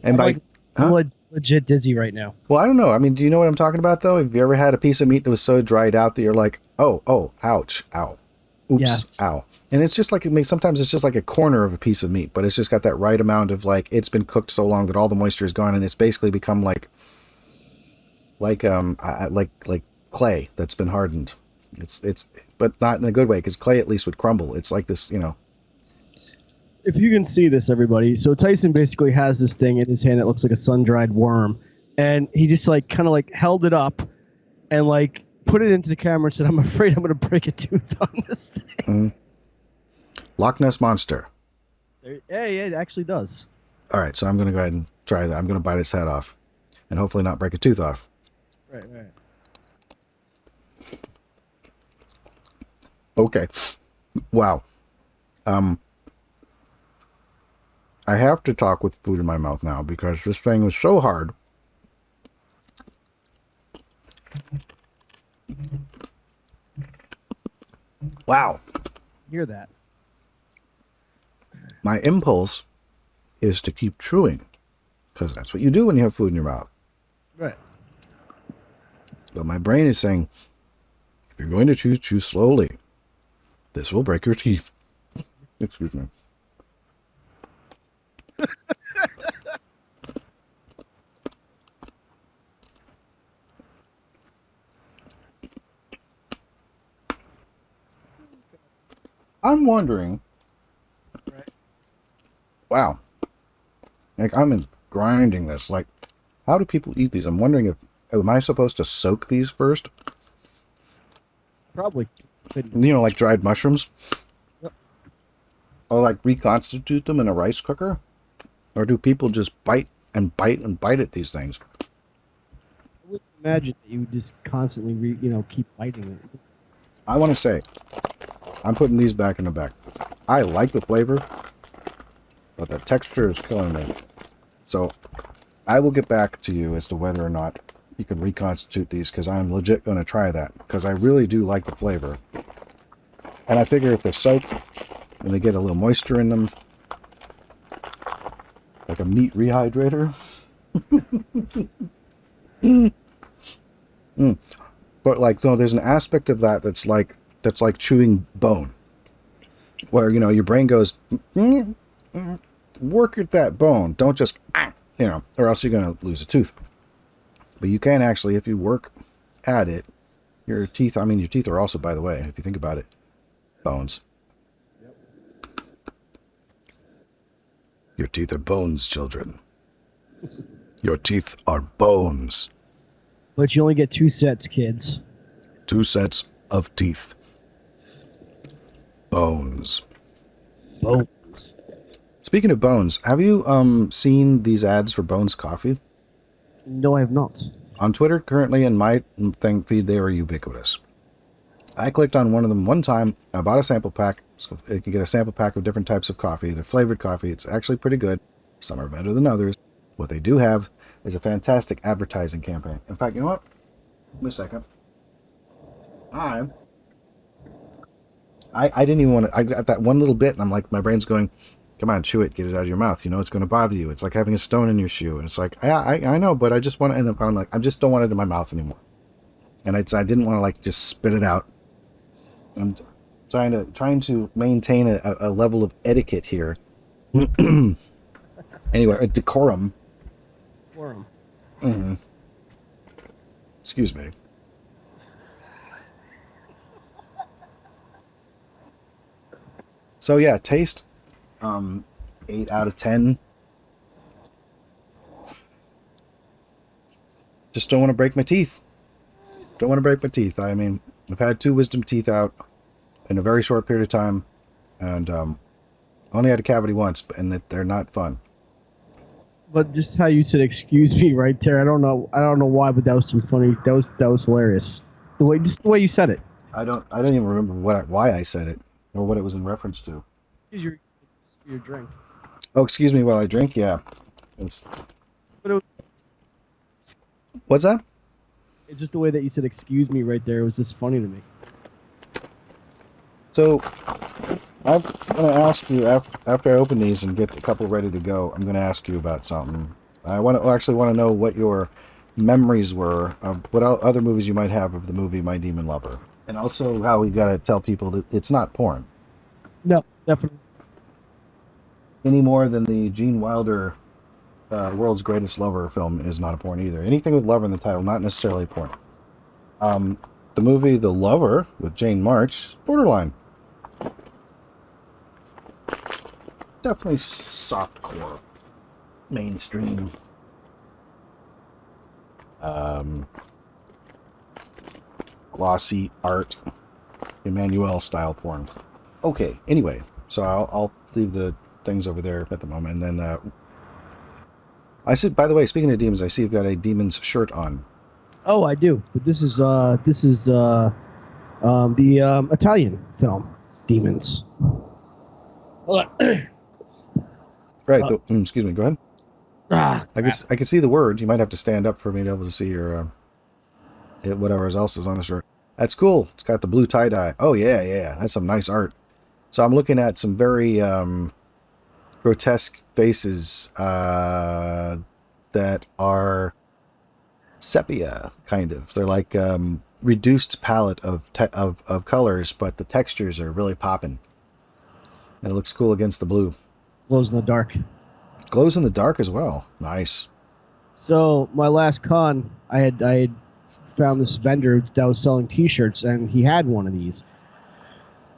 And I'm legit dizzy right now. Well, I don't know. I mean, do you know what I'm talking about though? Have you ever had a piece of meat that was so dried out that you're like, oh, ouch, ow, oops, yes. Ow. And it's just like, sometimes it's just like a corner of a piece of meat, but it's just got that right amount of like, it's been cooked so long that all the moisture is gone and it's basically become like clay that's been hardened. It's but not in a good way, because clay at least would crumble. It's like this, If you can see this, everybody. So Tyson basically has this thing in his hand that looks like a sun-dried worm, and he just kind of held it up and put it into the camera and said, "I'm afraid I'm going to break a tooth on this thing." Loch Ness Monster. Yeah, it actually does. All right, so I'm going to go ahead and try that. I'm going to bite its head off and hopefully not break a tooth off. Right. Okay. Wow. I have to talk with food in my mouth now because this thing is so hard. Wow. Hear that? My impulse is to keep chewing because that's what you do when you have food in your mouth. Right. But my brain is saying, if you're going to chew slowly. This will break your teeth. Excuse me. I'm wondering. Wow. Like, I'm grinding this. Like, how do people eat these? I'm wondering if, am I supposed to soak these first? Probably. You know, like dried mushrooms? Yep. Or like reconstitute them in a rice cooker? Or do people just bite and bite and bite at these things? I would imagine that you would just constantly, keep biting it. I want to say, I'm putting these back in the bag. I like the flavor, but the texture is killing me. So I will get back to you as to whether or not you can reconstitute these, because I'm legit going to try that, because I really do like the flavor. And I figure if they're soaked and they get a little moisture in them, like a meat rehydrator. But like, no, there's an aspect of that that's like chewing bone, where, your brain goes, work at that bone. Don't just, or else you're going to lose a tooth. But you can actually, if you work at it, your teeth are also, by the way, if you think about it, bones. Yep. Your teeth are bones, children. Your teeth are bones. But you only get 2 sets, kids. 2 sets of teeth. Bones. Bones. Speaking of bones, have you seen these ads for Bones Coffee? No, I have not. On Twitter, currently in my thing feed, they are ubiquitous. I clicked on one of them one time. I bought a sample pack. So you can get a sample pack of different types of coffee. They're flavored coffee. It's actually pretty good. Some are better than others. What they do have is a fantastic advertising campaign. In fact, you know what? Give me a second. I didn't even want to. I got that one little bit, and I'm like, my brain's going, come on, chew it, get it out of your mouth. It's going to bother you. It's like having a stone in your shoe. And it's like, I know, but I just want to end up, I'm like, I just don't want it in my mouth anymore. And I didn't want to like just spit it out. I'm trying to maintain a level of etiquette here. Anyway, a decorum. Mm-hmm. Excuse me. So yeah, taste, 8 out of 10. Just don't want to break my teeth. I mean, I've had 2 wisdom teeth out in a very short period of time, and only had a cavity once, and they're not fun. But just how you said "excuse me" right there, I don't know why, but that was some funny. That was hilarious. The way you said it. I don't even remember why I said it or what it was in reference to. Your drink. Oh, excuse me while I drink. Yeah. What's that? It's just the way that you said "excuse me" right there. It was just funny to me. So, I'm going to ask you, after I open these and get a couple ready to go, I'm going to ask you about something. I actually want to know what your memories were of what other movies you might have of the movie My Demon Lover. And also how we got to tell people that it's not porn. No, definitely. Any more than the Gene Wilder World's Greatest Lover film is not a porn either. Anything with lover in the title, not necessarily porn. The movie The Lover with Jane March, borderline. Definitely softcore, mainstream. Glossy art, Emmanuel style porn. Okay, anyway, so I'll leave the things over there at the moment, and then I see. By the way, speaking of demons, I see you've got a demon's shirt on. Oh, I do. But this is the Italian film Demons. Hold on. Right. Excuse me. Go ahead. I can see the word. You might have to stand up for me to be able to see your whatever else is on the shirt. That's cool. It's got the blue tie-dye. Oh yeah. That's some nice art. So I'm looking at some very grotesque faces that are sepia, kind of. They're like reduced palette of colors, but the textures are really popping. And it looks cool against the blue. Glows in the dark. Glows in the dark as well. Nice. So my last con, I had found this vendor that was selling T-shirts, and he had one of these.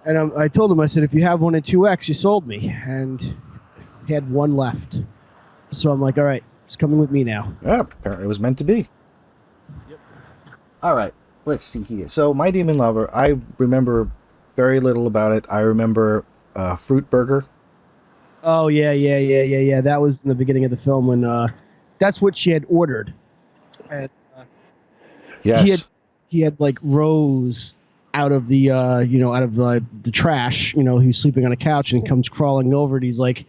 And I told him, I said, if you have one at 2X, you sold me. And he had one left. So I'm like, all right, it's coming with me now. Yeah, apparently it was meant to be. Yep. All right, let's see here. So My Demon Lover, I remember very little about it. I remember Fruit Burger. Oh, yeah. That was in the beginning of the film when that's what she had ordered. And Yes. he had like Rose out of the out of the trash, who's sleeping on a couch, and he comes crawling over and he's like,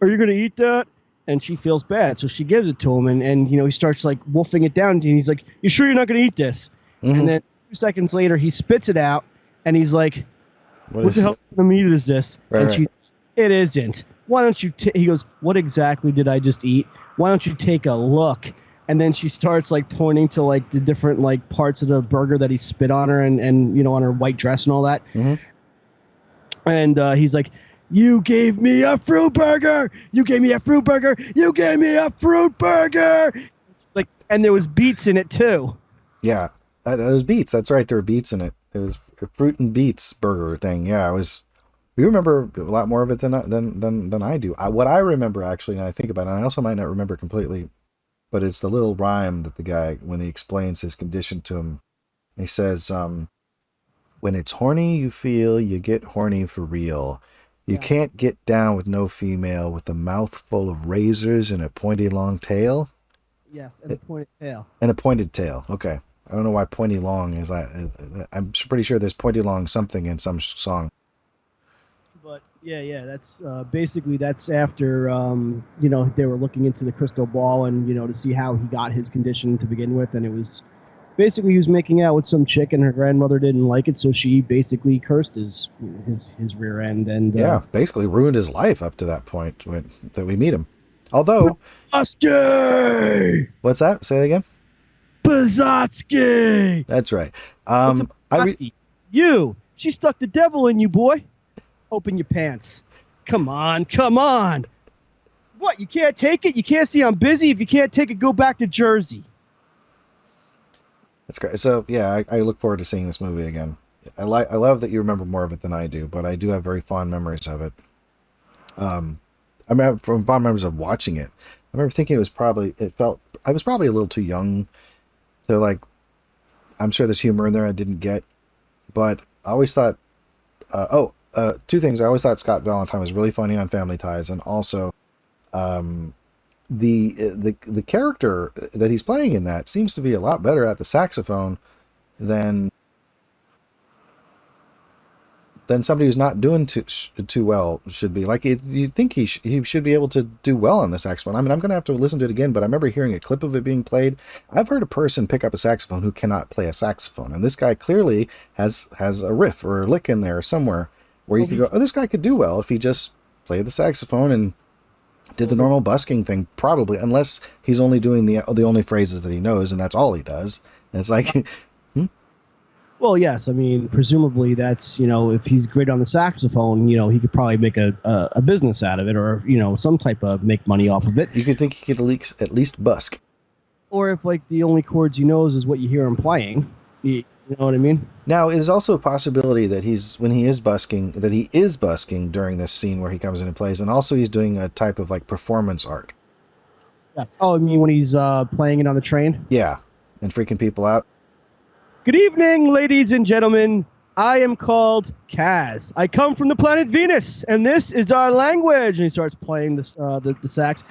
"Are you gonna eat that?" And she feels bad, so she gives it to him, and he starts like wolfing it down, and he's like, "You sure you're not gonna eat this?" Mm-hmm. And then 2 seconds later he spits it out, and he's like, "What the hell kind of meat is this?" Right, and she, "It isn't. Why don't you?" He goes, "What exactly did I just eat? Why don't you take a look?" And then she starts like pointing to like the different like parts of the burger that he spit on her, and on her white dress and all that. Mm-hmm. And he's like, "You gave me a fruit burger. You gave me a fruit burger. You gave me a fruit burger." Like, and there was beets in it too. Yeah, that was beets. That's right. There were beets in it. It was a fruit and beets burger thing. Yeah, it was. You remember a lot more of it than I do. What I remember, actually, and I think about it, and I also might not remember completely, but it's the little rhyme that the guy, when he explains his condition to him, he says, when it's horny you feel, you get horny for real. You can't get down with no female with a mouth full of razors and a pointy long tail. Yes, and a pointed tail. And a pointed tail. Okay. I don't know why pointy long is that. I'm pretty sure there's pointy long something in some song. But yeah, that's basically that's after they were looking into the crystal ball and to see how he got his condition to begin with, and it was basically he was making out with some chick and her grandmother didn't like it, so she basically cursed his rear end and basically ruined his life up to that point that we meet him. Although Bazotsky! What's that? Say it again. Bazotsky! That's right. She stuck the devil in you, boy. Open your pants. Come on. What, you can't take it? You can't see I'm busy? If you can't take it, go back to Jersey. That's great. So, yeah, I look forward to seeing this movie again. I love that you remember more of it than I do, but I do have very fond memories of it. I have fond memories of watching it. I remember thinking I was probably a little too young to, like, I'm sure there's humor in there I didn't get, but I always thought, two things. I always thought Scott Valentine was really funny on Family Ties, and also the character that he's playing in that seems to be a lot better at the saxophone than somebody who's not doing too well should be. Like, you'd think he should be able to do well on the saxophone. I mean, I'm going to have to listen to it again, but I remember hearing a clip of it being played. I've heard a person pick up a saxophone who cannot play a saxophone, and this guy clearly has a riff or a lick in there somewhere where you could go, oh, this guy could do well if he just played the saxophone and did the normal busking thing, probably, unless he's only doing the only phrases that he knows, and that's all he does. And it's like... Well, yes. I mean, presumably that's, if he's great on the saxophone, he could probably make a business out of it, or, some type of make money off of it. You could think he could at least busk. Or if, like, the only chords he knows is what you hear him playing. You know what I mean? Now, there's also a possibility that he is busking during this scene where he comes in and plays, and also he's doing a type of, like, performance art. Yes. Oh, I mean when he's playing it on the train? Yeah, and freaking people out. Good evening, ladies and gentlemen. I am called Kaz. I come from the planet Venus, and this is our language. And he starts playing the sax.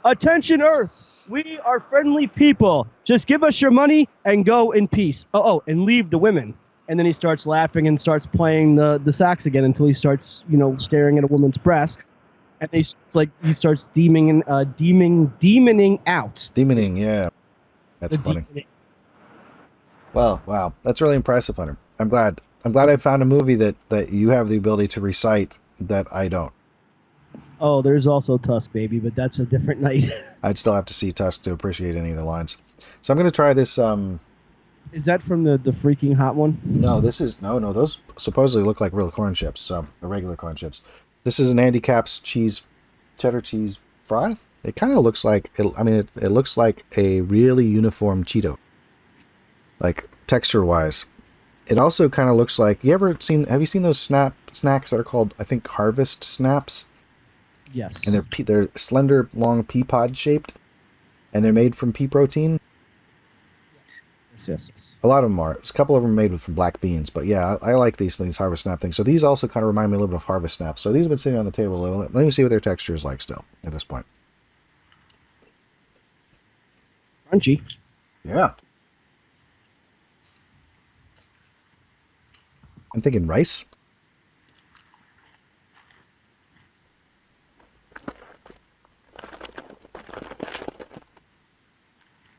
Attention, Earth. We are friendly people. Just give us your money and go in peace. Oh, and leave the women. And then he starts laughing and starts playing the sax again until he starts, staring at a woman's breasts. And he starts demoning out. Demoning, yeah. That's funny. Well, wow, that's really impressive, Hunter. I'm glad I found a movie that you have the ability to recite that I don't. Oh, there's also Tusk, baby, but that's a different night. I'd still have to see Tusk to appreciate any of the lines. So I'm going to try this. Is that from the freaking hot one? No, this is no. Those supposedly look like real corn chips, the regular corn chips. This is an Andy Capp's cheddar cheese fry. It kind of looks like it looks like a really uniform Cheeto. Like, texture-wise, It also kind of looks like, have you seen those snacks that are called, I think, Harvest Snaps? Yes. And they're slender, long pea pod shaped, and they're made from pea protein. Yes. A lot of them are. There's a couple of them made from black beans, but yeah, I like these Harvest Snap things. So these also kind of remind me a little bit of Harvest Snaps. So these have been sitting on the table a little. Let me see what their texture is like still at this point. Crunchy. Yeah. I'm thinking rice.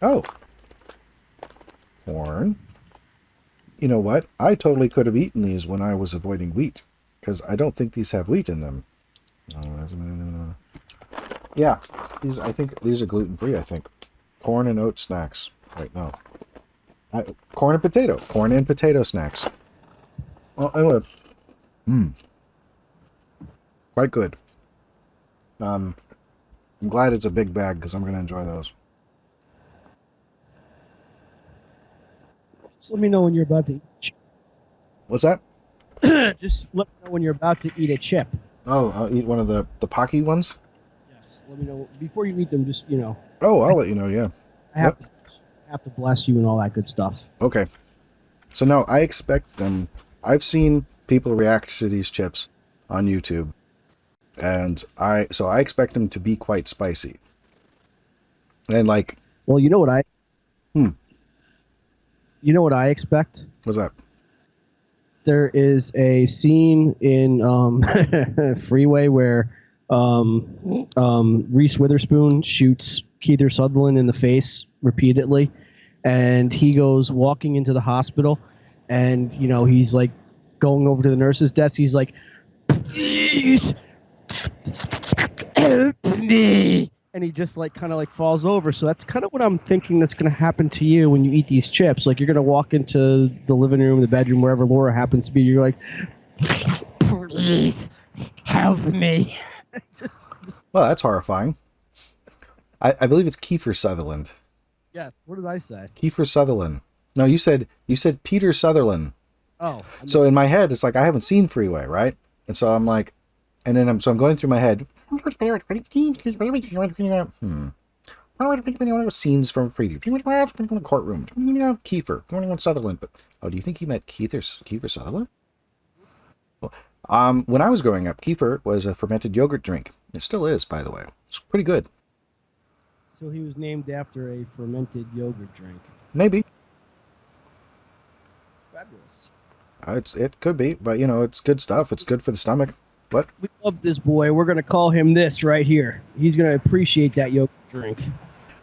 Oh. Corn. You know what? I totally could have eaten these when I was avoiding wheat, because I don't think these have wheat in them. Yeah, I think these are gluten-free, I think. Corn and oat snacks. Wait, no. Corn and potato snacks. Well, anyway. Quite good. I'm glad it's a big bag, because I'm going to enjoy those. Just let me know when you're about to eat. What's that? Just let me know when you're about to eat a chip. Oh, I'll eat one of the Pocky ones? Yes. Let me know before you eat them. Just Oh, I'll let you know. Yeah. I have to bless you and all that good stuff. Okay. So no, I expect them. I've seen people react to these chips on YouTube, and I expect them to be quite spicy. And like, well, you know what You know what I expect? what's that? There is a scene in Freeway where Reese Witherspoon shoots Kiefer Sutherland in the face repeatedly, and he goes walking into the hospital, and he's like going over to the nurse's desk. He's like, "Please help me." And he just kind of falls over. So that's kind of what I'm thinking that's going to happen to you when you eat these chips. Like, you're going to walk into the living room, the bedroom, wherever Laura happens to be. You're like, please help me. Well, that's horrifying. I believe it's Kiefer Sutherland. Yeah. What did I say? Kiefer Sutherland. No, you said Peter Sutherland. Oh. So in my head, it's like I haven't seen Freeway, right? And so I'm like, and then I'm going through my head. Scenes from preview. Courtroom. Kiefer Sutherland. But do you think he meant Kiefer Sutherland? Well, when I was growing up, Kiefer was a fermented yogurt drink. It still is, by the way. It's pretty good. So he was named after a fermented yogurt drink. Maybe. Fabulous. It could be, but it's good stuff. It's good for the stomach. What? We love this boy. We're going to call him this right here. He's going to appreciate that yogurt drink.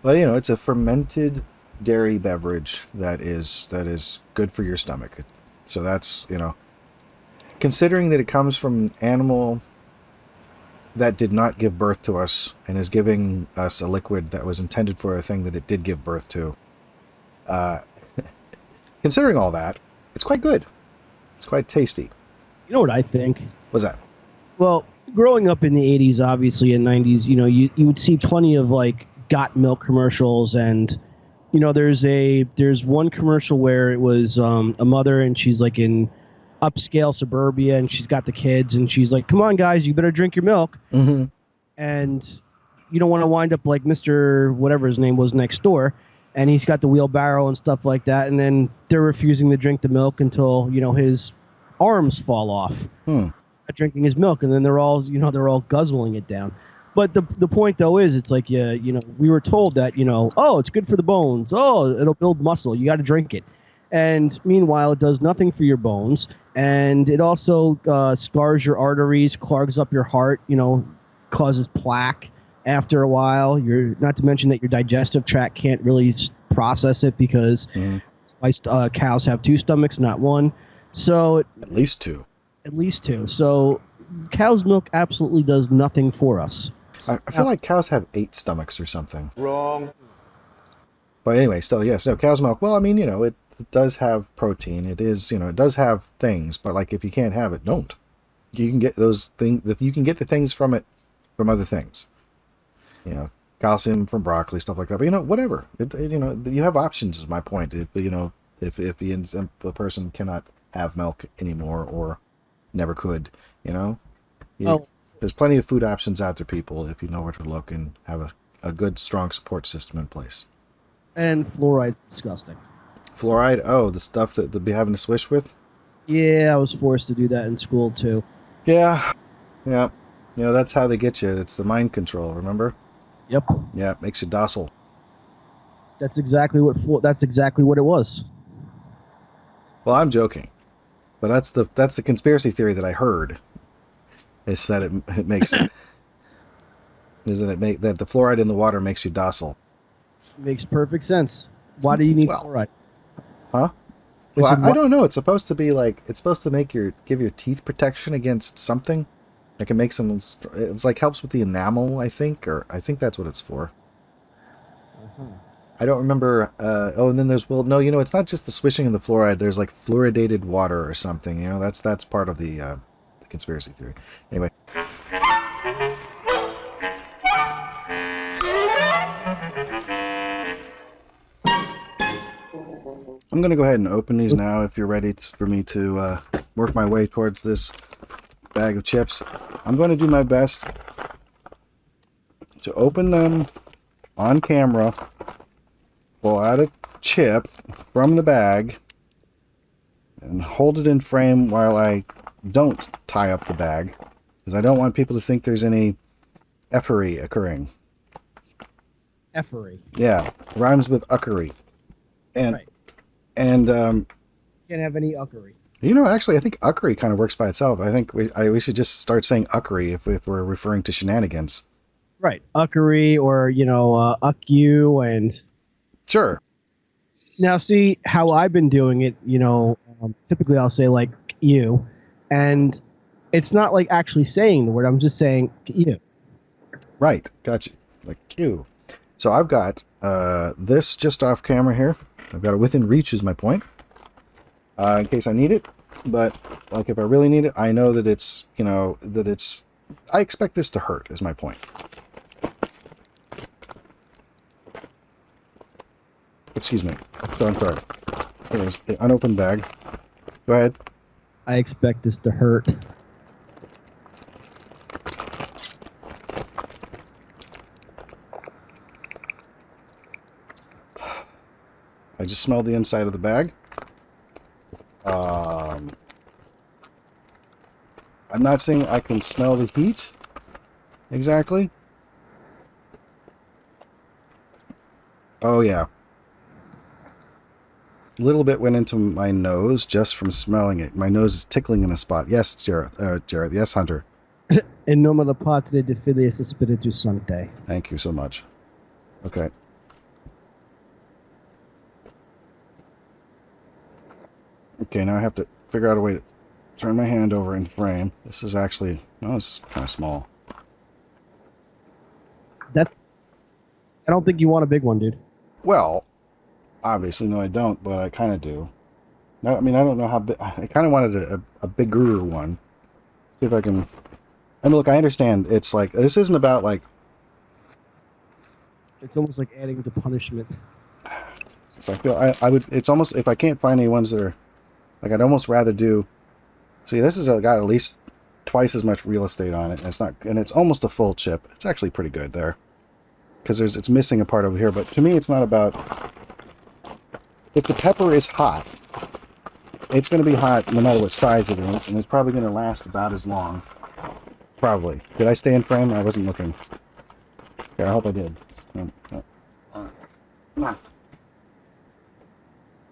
Well, it's a fermented dairy beverage that is good for your stomach. So that's, considering that it comes from an animal that did not give birth to us and is giving us a liquid that was intended for a thing that it did give birth to. Considering all that, it's quite good. It's quite tasty. You know what I think? What's that? Well, growing up in the 80s, obviously, and 90s, you would see plenty of got milk commercials, and there's one commercial where it was a mother, and she's in upscale suburbia, and she's got the kids, and she's like, "Come on, guys, you better drink your milk." Mm-hmm. And you don't want to wind up like Mr. whatever his name was next door, and he's got the wheelbarrow and stuff like that, and then they're refusing to drink the milk until his arms fall off. Drinking his milk, and then they're all guzzling it down. But the point though is, it's like, we were told that oh, it's good for the bones, oh, it'll build muscle, you got to drink it, and meanwhile it does nothing for your bones, and it also scars your arteries, clogs up your heart, causes plaque after a while. Not to mention that your digestive tract can't really process it, because cows have two stomachs, not one. So at least two. So cow's milk absolutely does nothing for us. I feel like cows have 8 stomachs or something. Wrong. But anyway, still, yes. No, cow's milk. Well, I mean, it does have protein. It is, it does have things. But if you can't have it, don't. You can get those things. You can get the things from it, from other things. Calcium from broccoli, stuff like that. But whatever. You have options. Is my point. If the person cannot have milk anymore or never could, you know? Oh. There's plenty of food options out there, people, if you know where to look and have a good, strong support system in place. And fluoride's disgusting. Fluoride? Oh, the stuff that they'll be having to swish with? Yeah, I was forced to do that in school, too. Yeah. Yeah. You know, that's how they get you. It's the mind control, remember? Yep. Yeah, it makes you docile. That's exactly what it was. Well, I'm joking. But that's the conspiracy theory that I heard. Is that it makes that the fluoride in the water makes you docile. Makes perfect sense. Why do you need fluoride? Huh? Well, I don't know. It's supposed to be like give your teeth protection against something. It can make some. It's like helps with the enamel, I think, or I think that's what it's for. I don't remember. And then there's it's not just the swishing of the fluoride. There's like fluoridated water or something. You know, that's part of the conspiracy theory. Anyway. I'm going to go ahead and open these now if you're ready for me to work my way towards this bag of chips. I'm going to do my best to open them on camera, pull out a chip from the bag, and hold it in frame while I don't tie up the bag, because I don't want people to think there's any effery occurring. Effery. Yeah, rhymes with uckery. And right. And can't have any uckery. You know, actually, I think uckery kind of works by itself. I think we should just start saying uckery if we're referring to shenanigans. Right, uckery, or uck you, and sure. Now, see how I've been doing it. Typically I'll say like you, and it's not like actually saying the word. I'm just saying you. Right, gotcha. Like you. So I've got this just off camera here. I've got it within reach is my point. In case I need it. But like if I really need it, I know that it's, I expect this to hurt is my point. Excuse me. So I'm sorry. Here's the unopened bag. Go ahead. I expect this to hurt. I just smelled the inside of the bag. I'm not saying I can smell the heat exactly. Oh yeah. A little bit went into my nose just from smelling it. My nose is tickling in a spot. Yes, Jared. Yes, Hunter. In nome da Patria de Filius Spiritus Sancti. Thank you so much. Okay. Okay, now I have to figure out a way to turn my hand over in frame. This is actually, this is kind of small. I don't think you want a big one, dude. Well, obviously, no, I don't, but I kind of do. No, I mean, I don't know how big. I kind of wanted a bigger one. See if I can. And look, I understand. It's like, this isn't about like. It's almost like adding to punishment. So I feel I would. It's almost, if I can't find any ones that are. Like, I'd almost rather do. See, this has got at least twice as much real estate on it. And it's not, and it's almost a full chip. It's actually pretty good there. Because it's missing a part over here. But to me, it's not about. If the pepper is hot, it's going to be hot no matter what size it is, and it's probably going to last about as long. Probably. Did I stay in frame? I wasn't looking. Okay, I hope I did.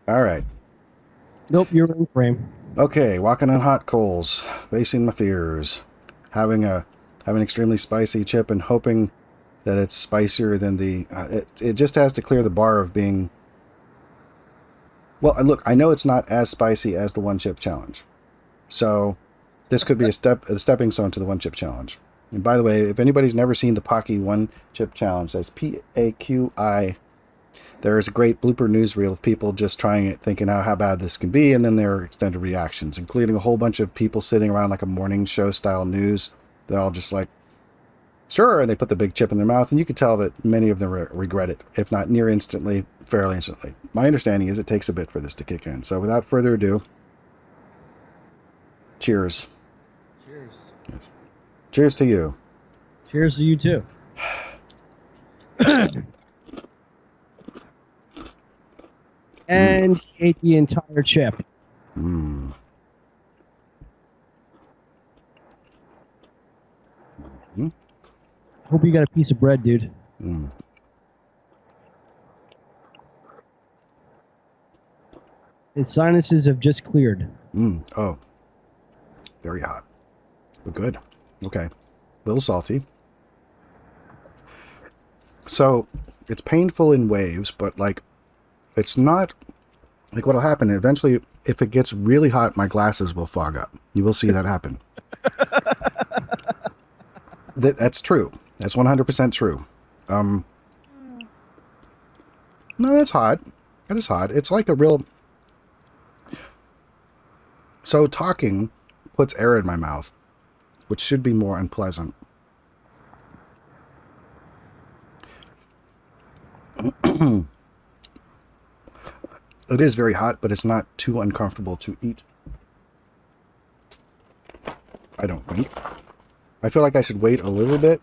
All right. Nope, you're in frame. Okay, walking on hot coals, facing my fears, having an extremely spicy chip and hoping that it's spicier than the. It just has to clear the bar of being. Well, look, I know it's not as spicy as the one chip challenge, so this could be a stepping stone to the one chip challenge. And by the way, if anybody's never seen the Pocky one chip challenge, that's PAQI. There is a great blooper newsreel of people just trying it, thinking how bad this can be, and then their extended reactions, including a whole bunch of people sitting around like a morning show style news. They're all just like, sure, and they put the big chip in their mouth, and you could tell that many of them regret it, if not near instantly, fairly instantly. My understanding is it takes a bit for this to kick in. So without further ado, Cheers. Cheers. Cheers to you. Cheers to you too. And he ate the entire chip. Mm. Hope you got a piece of bread, dude. Mm. His sinuses have just cleared. Oh. Very hot. But good. Okay. A little salty. So, it's painful in waves, but, like, it's not... Like, what'll happen, eventually, if it gets really hot, my glasses will fog up. You will see that happen. That's true. That's 100% true. No, that's hot. That is hot. It's like a real... So, talking puts air in my mouth, which should be more unpleasant. It is very hot, but it's not too uncomfortable to eat. I don't think. I feel like I should wait a little bit,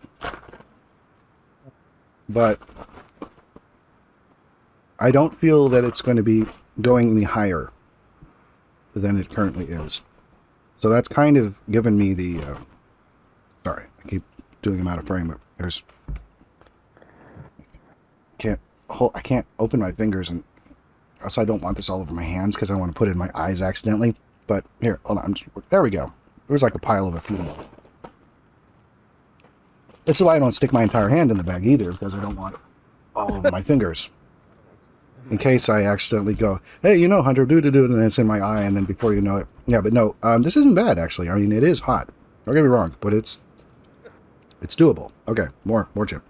but I don't feel that it's going to be going any higher than it currently is. So that's kind of given me the... sorry, I keep doing them out of frame. But there's... I can't open my fingers, and also I don't want this all over my hands because I don't want to put it in my eyes accidentally. But here, hold on. There we go. There's like a pile of a few. This is why I don't stick my entire hand in the bag either, because I don't want all over my fingers. In case I accidentally go, hey, you know, Hunter, do, and then it's in my eye, and then before you know it. Yeah, but no, this isn't bad, actually. I mean, it is hot. Don't get me wrong, but it's doable. Okay, more chip.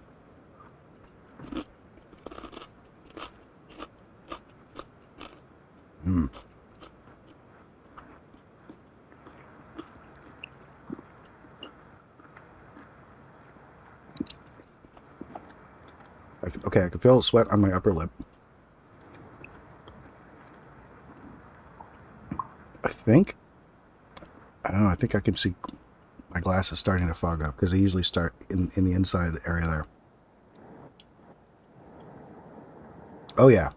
Okay, I can feel sweat on my upper lip. I don't know, I think I can see my glasses starting to fog up because they usually start in the inside area there. Oh yeah,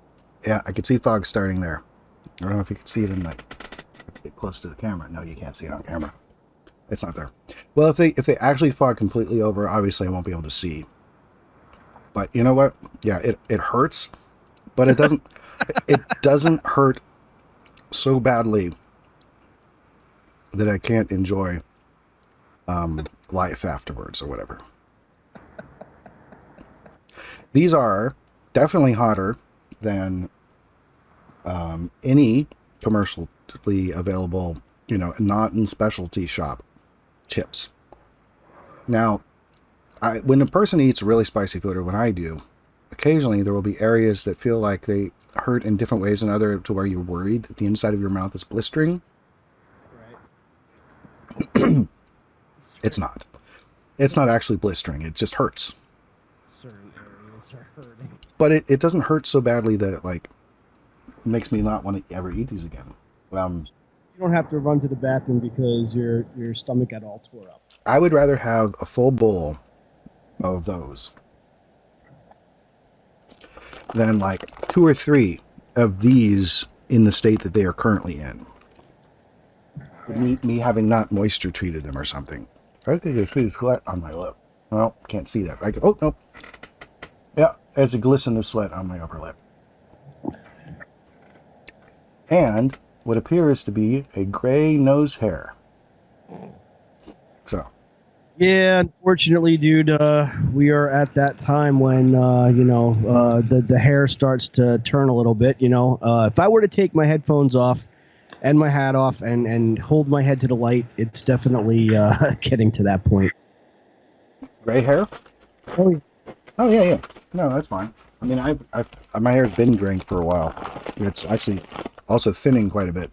I can see fog starting there. I don't know if you can see it in the... Get close to the camera. No, you can't see it on camera. It's not there. Well, if they actually fog completely over, obviously I won't be able to see. But you know what? Yeah, it hurts, but it doesn't it doesn't hurt so badly that I can't enjoy life afterwards or whatever. These are definitely hotter than any commercially available, you know, not in specialty shop chips. Now, when a person eats really spicy food, or when I do, occasionally there will be areas that feel like they hurt in different ways than other, to where you're worried that the inside of your mouth is blistering. Right. It's not. It's not actually blistering. It just hurts. Certain areas are hurting. But it doesn't hurt so badly that it like makes me not want to ever eat these again. You don't have to run to the bathroom because your stomach got all tore up. I would rather have a full bowl of those than like 2 or 3 of these in the state that they are currently in. Me having not moisture treated them or something. I think you see sweat on my lip. Well, can't see that. Oh, no. Yeah, there's a glisten of sweat on my upper lip. And what appears to be a gray nose hair. So. Yeah, unfortunately, dude, we are at that time when, the hair starts to turn a little bit, you know. If I were to take my headphones off and my hat off and hold my head to the light, it's definitely getting to that point. Gray hair? Oh, yeah. No, that's fine. I mean, my hair's been graying for a while. It's actually also thinning quite a bit.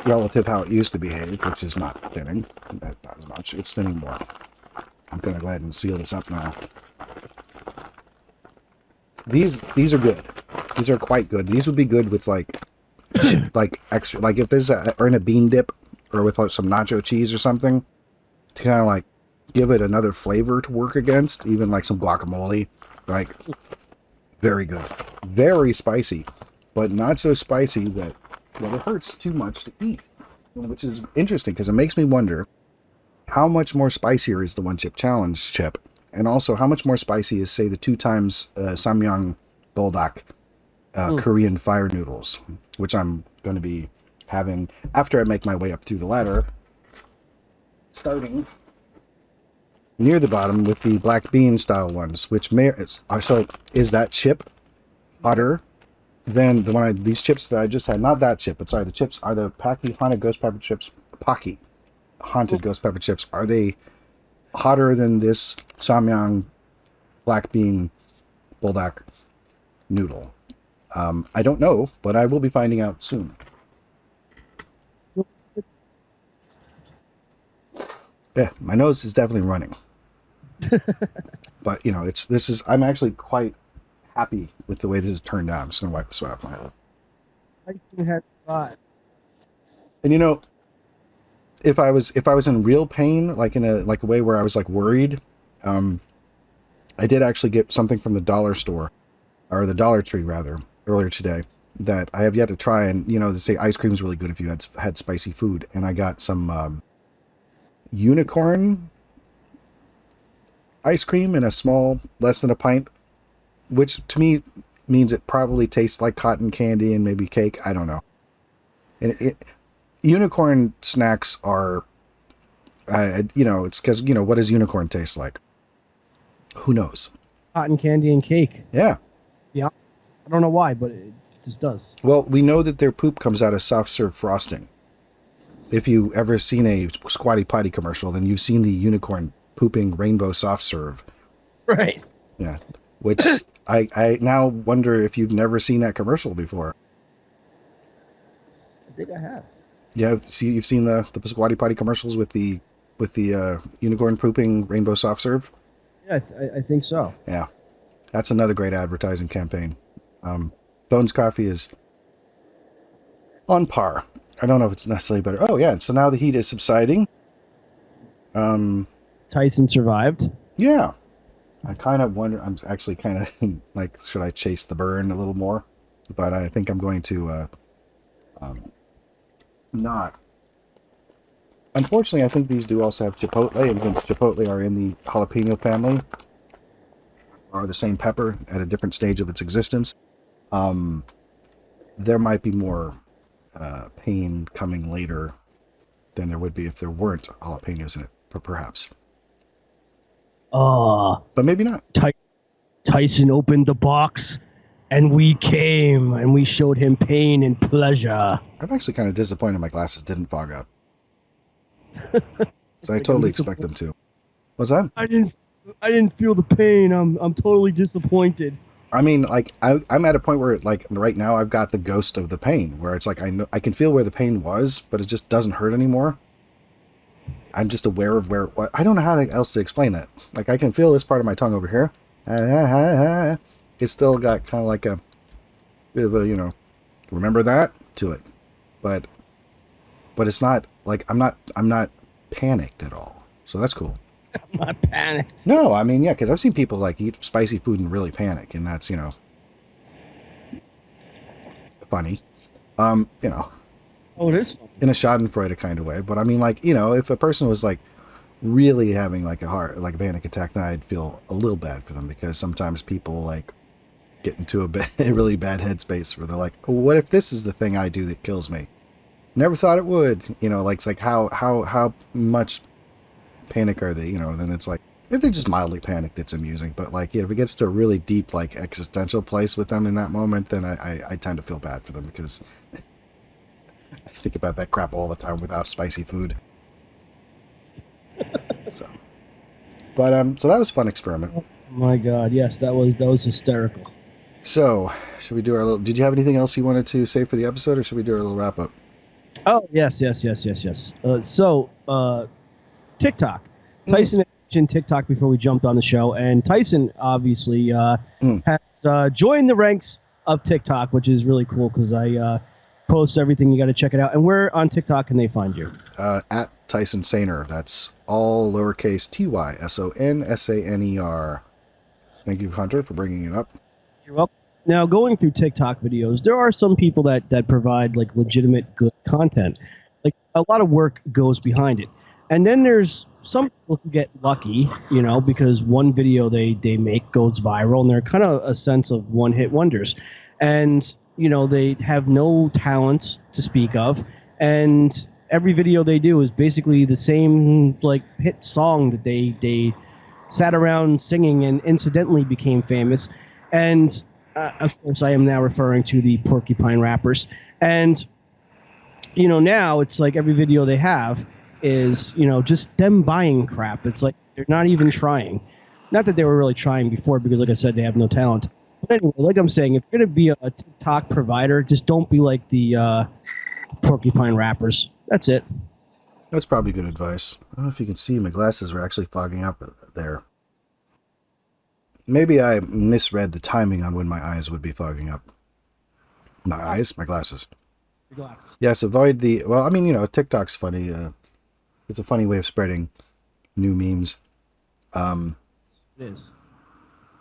Relative how it used to behave, which is not thinning not as much. It's thinning more. I'm gonna go ahead and seal this up now. These are good. These are quite good. These would be good with like extra, like if there's or in a bean dip or with like some nacho cheese or something to kind of like give it another flavor to work against, even like some guacamole. Like, very good. Very spicy, but not so spicy that it hurts too much to eat, which is interesting because it makes me wonder how much more spicier is the One Chip Challenge chip, and also how much more spicy is, say, the 2 times Samyang Buldak Korean fire noodles, which I'm going to be having after I make my way up through the ladder, starting near the bottom with the black bean style ones, which so is that chip hotter than the one these chips that I just had? Not that chip, but sorry, the chips are the Pocky Haunted Ghost Pepper chips. Pocky Haunted Ghost Pepper chips. Are they hotter than this Samyang black bean buldak noodle? I don't know, but I will be finding out soon. Yeah, my nose is definitely running. But, you know, I'm actually quite happy with the way this has turned out. I'm just going to wipe the sweat off my head. And, you know, if I was in real pain, like in a way where I was like worried, I did actually get something from the dollar store, or the Dollar Tree rather, earlier today that I have yet to try. And, you know, they say ice cream is really good if you had spicy food. And I got some unicorn ice cream in a small, less than a pint, which to me means it probably tastes like cotton candy and maybe cake. I don't know. And unicorn snacks are, you know, it's because, you know, what does unicorn taste like? Who knows? Cotton candy and cake. Yeah. Yeah. I don't know why, but it just does. Well, we know that their poop comes out of soft serve frosting. If you ever seen a Squatty Potty commercial, then you've seen the unicorn pooping rainbow soft serve. Right. Yeah. Which I now wonder if you've never seen that commercial before. I think I have. Yeah, you've seen the Squatty Potty commercials with the unicorn pooping rainbow soft serve? Yeah, I think so. Yeah. That's another great advertising campaign. Bones Coffee is on par. I don't know if it's necessarily better. Oh, yeah. So now the heat is subsiding. Tyson survived. Yeah. I kind of wonder, I'm actually kind of like, should I chase the burn a little more? But I think I'm going to not. Unfortunately, I think these do also have chipotle, and since chipotle are in the jalapeno family, are the same pepper at a different stage of its existence, there might be more pain coming later than there would be if there weren't jalapenos in it, perhaps. But maybe not. Tyson opened the box, and we came, and we showed him pain and pleasure. I'm actually kind of disappointed my glasses didn't fog up. So I totally expect them to. What's that? I didn't feel the pain. I'm totally disappointed. I mean, like I'm at a point where, like, right now I've got the ghost of the pain, where it's like I know I can feel where the pain was, but it just doesn't hurt anymore. I'm just aware of what I don't know how else to explain it. Like, I can feel this part of my tongue over here. It's still got kind of like a bit of a, you know, remember that to it, but it's not like I'm not panicked at all. So that's cool. I'm not panicked. No, I mean, yeah, because I've seen people like eat spicy food and really panic, and that's, you know, funny. You know. Oh, it is funny. In a Schadenfreude kind of way. But I mean, like, you know, if a person was like really having like a panic attack, then I'd feel a little bad for them, because sometimes people like get into a really bad headspace where they're like, oh, what if this is the thing I do that kills me? Never thought it would. You know, like, it's like how much panic are they? You know, then it's like, if they're just mildly panicked, it's amusing. But like, if it gets to a really deep, like, existential place with them in that moment, then I tend to feel bad for them, because I think about that crap all the time without spicy food. So that was a fun experiment. Oh my God, yes, that was hysterical. So, should we do our little? Did you have anything else you wanted to say for the episode, or should we do our little wrap up? Oh yes. So TikTok. Tyson mentioned TikTok before we jumped on the show, and Tyson obviously has joined the ranks of TikTok, which is really cool because I post everything. You got to check it out. And where on TikTok can they find you? At Tyson Saner. That's all lowercase TYSONSANER. Thank you, Hunter, for bringing it up. You're welcome. Now, going through TikTok videos, there are some people that provide like legitimate good content. Like a lot of work goes behind it. And then there's some people who get lucky, you know, because one video they make goes viral and they're kind of a sense of one-hit wonders. And, you know, they have no talent to speak of. And every video they do is basically the same like hit song that they sat around singing and incidentally became famous. And of course, I am now referring to the porcupine rappers. And, you know, now it's like every video they have is, you know, just them buying crap. It's like they're not even trying. Not that they were really trying before because, like I said, they have no talent. But anyway, like I'm saying, if you're going to be a TikTok provider, just don't be like the porcupine rappers. That's it. That's probably good advice. I don't know if you can see my glasses are actually fogging up there. Maybe I misread the timing on when my eyes would be fogging up. My eyes? My glasses. Your glasses. Yes, avoid the... Well, I mean, you know, TikTok's funny. It's a funny way of spreading new memes. It is.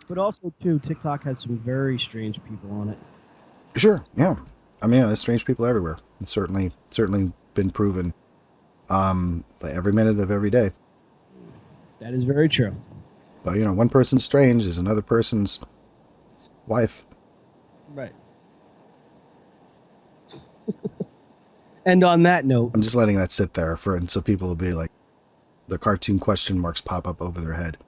But also, too, TikTok has some very strange people on it. Sure, yeah. I mean, there's strange people everywhere. It's certainly been proven every minute of every day. That is very true. But, you know, one person's strange is another person's wife. Right. And on that note... I'm just letting that sit there so people will be like, the cartoon question marks pop up over their head.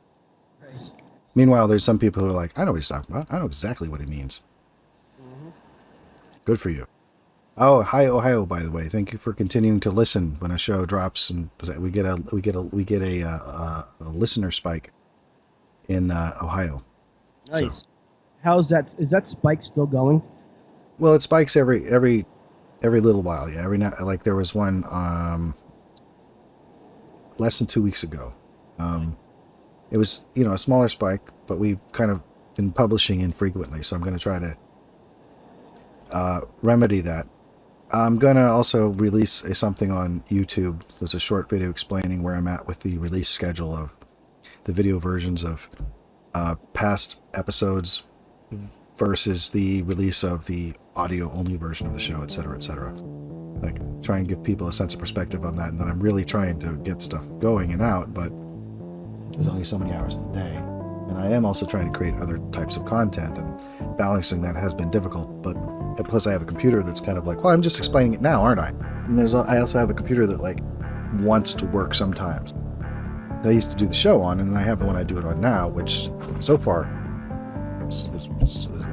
Right. Meanwhile, there's some people who are like, I know what he's talking about. I know exactly what he means. Mm-hmm. Good for you. Oh, hi Ohio, by the way. Thank you for continuing to listen when a show drops and we get a listener spike in Ohio. Nice. So, How's that? Is that spike still going? well, it spikes every little while. Yeah, every night. Like there was one less than 2 weeks ago. It was, you know, a smaller spike, but we've kind of been publishing infrequently, so I'm going to try to remedy that. I'm going to also release something on YouTube. There's a short video explaining where I'm at with the release schedule of the video versions of past episodes versus the release of the audio-only version of the show, etc., etc. Like, try and give people a sense of perspective on that, and then I'm really trying to get stuff going and out, but there's only so many hours in the day. And I am also trying to create other types of content, and balancing that has been difficult, but plus I have a computer that's kind of like, well, I'm just explaining it now, aren't I? And I also have a computer that, like, wants to work sometimes. I used to do the show on, and then I have the one I do it on now, which so far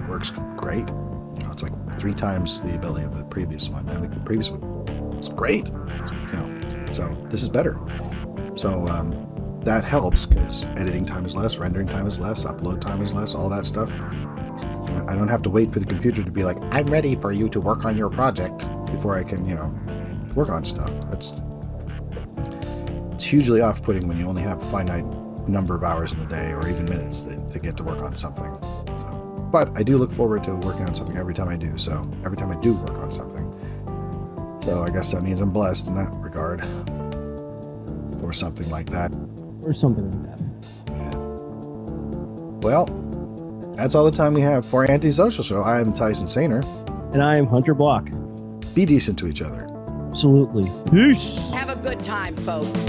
works great. You know, it's like 3 times the ability of the previous one. I think the previous one was great. So, you know, so this is better. So that helps because editing time is less, rendering time is less, upload time is less, all that stuff. I don't have to wait for the computer to be like, I'm ready for you to work on your project before I can, you know, work on stuff. It's hugely off-putting when you only have a finite number of hours in the day or even minutes to get to work on something. So, but I do look forward to working on something every time I do. So every time I do work on something. So I guess that means I'm blessed in that regard. Or something like that. Or something like that. Yeah. Well, that's all the time we have for Antisocial Show. I'm Tyson Saner. And I am Hunter Block. Be decent to each other. Absolutely. Peace. Have a good time, folks.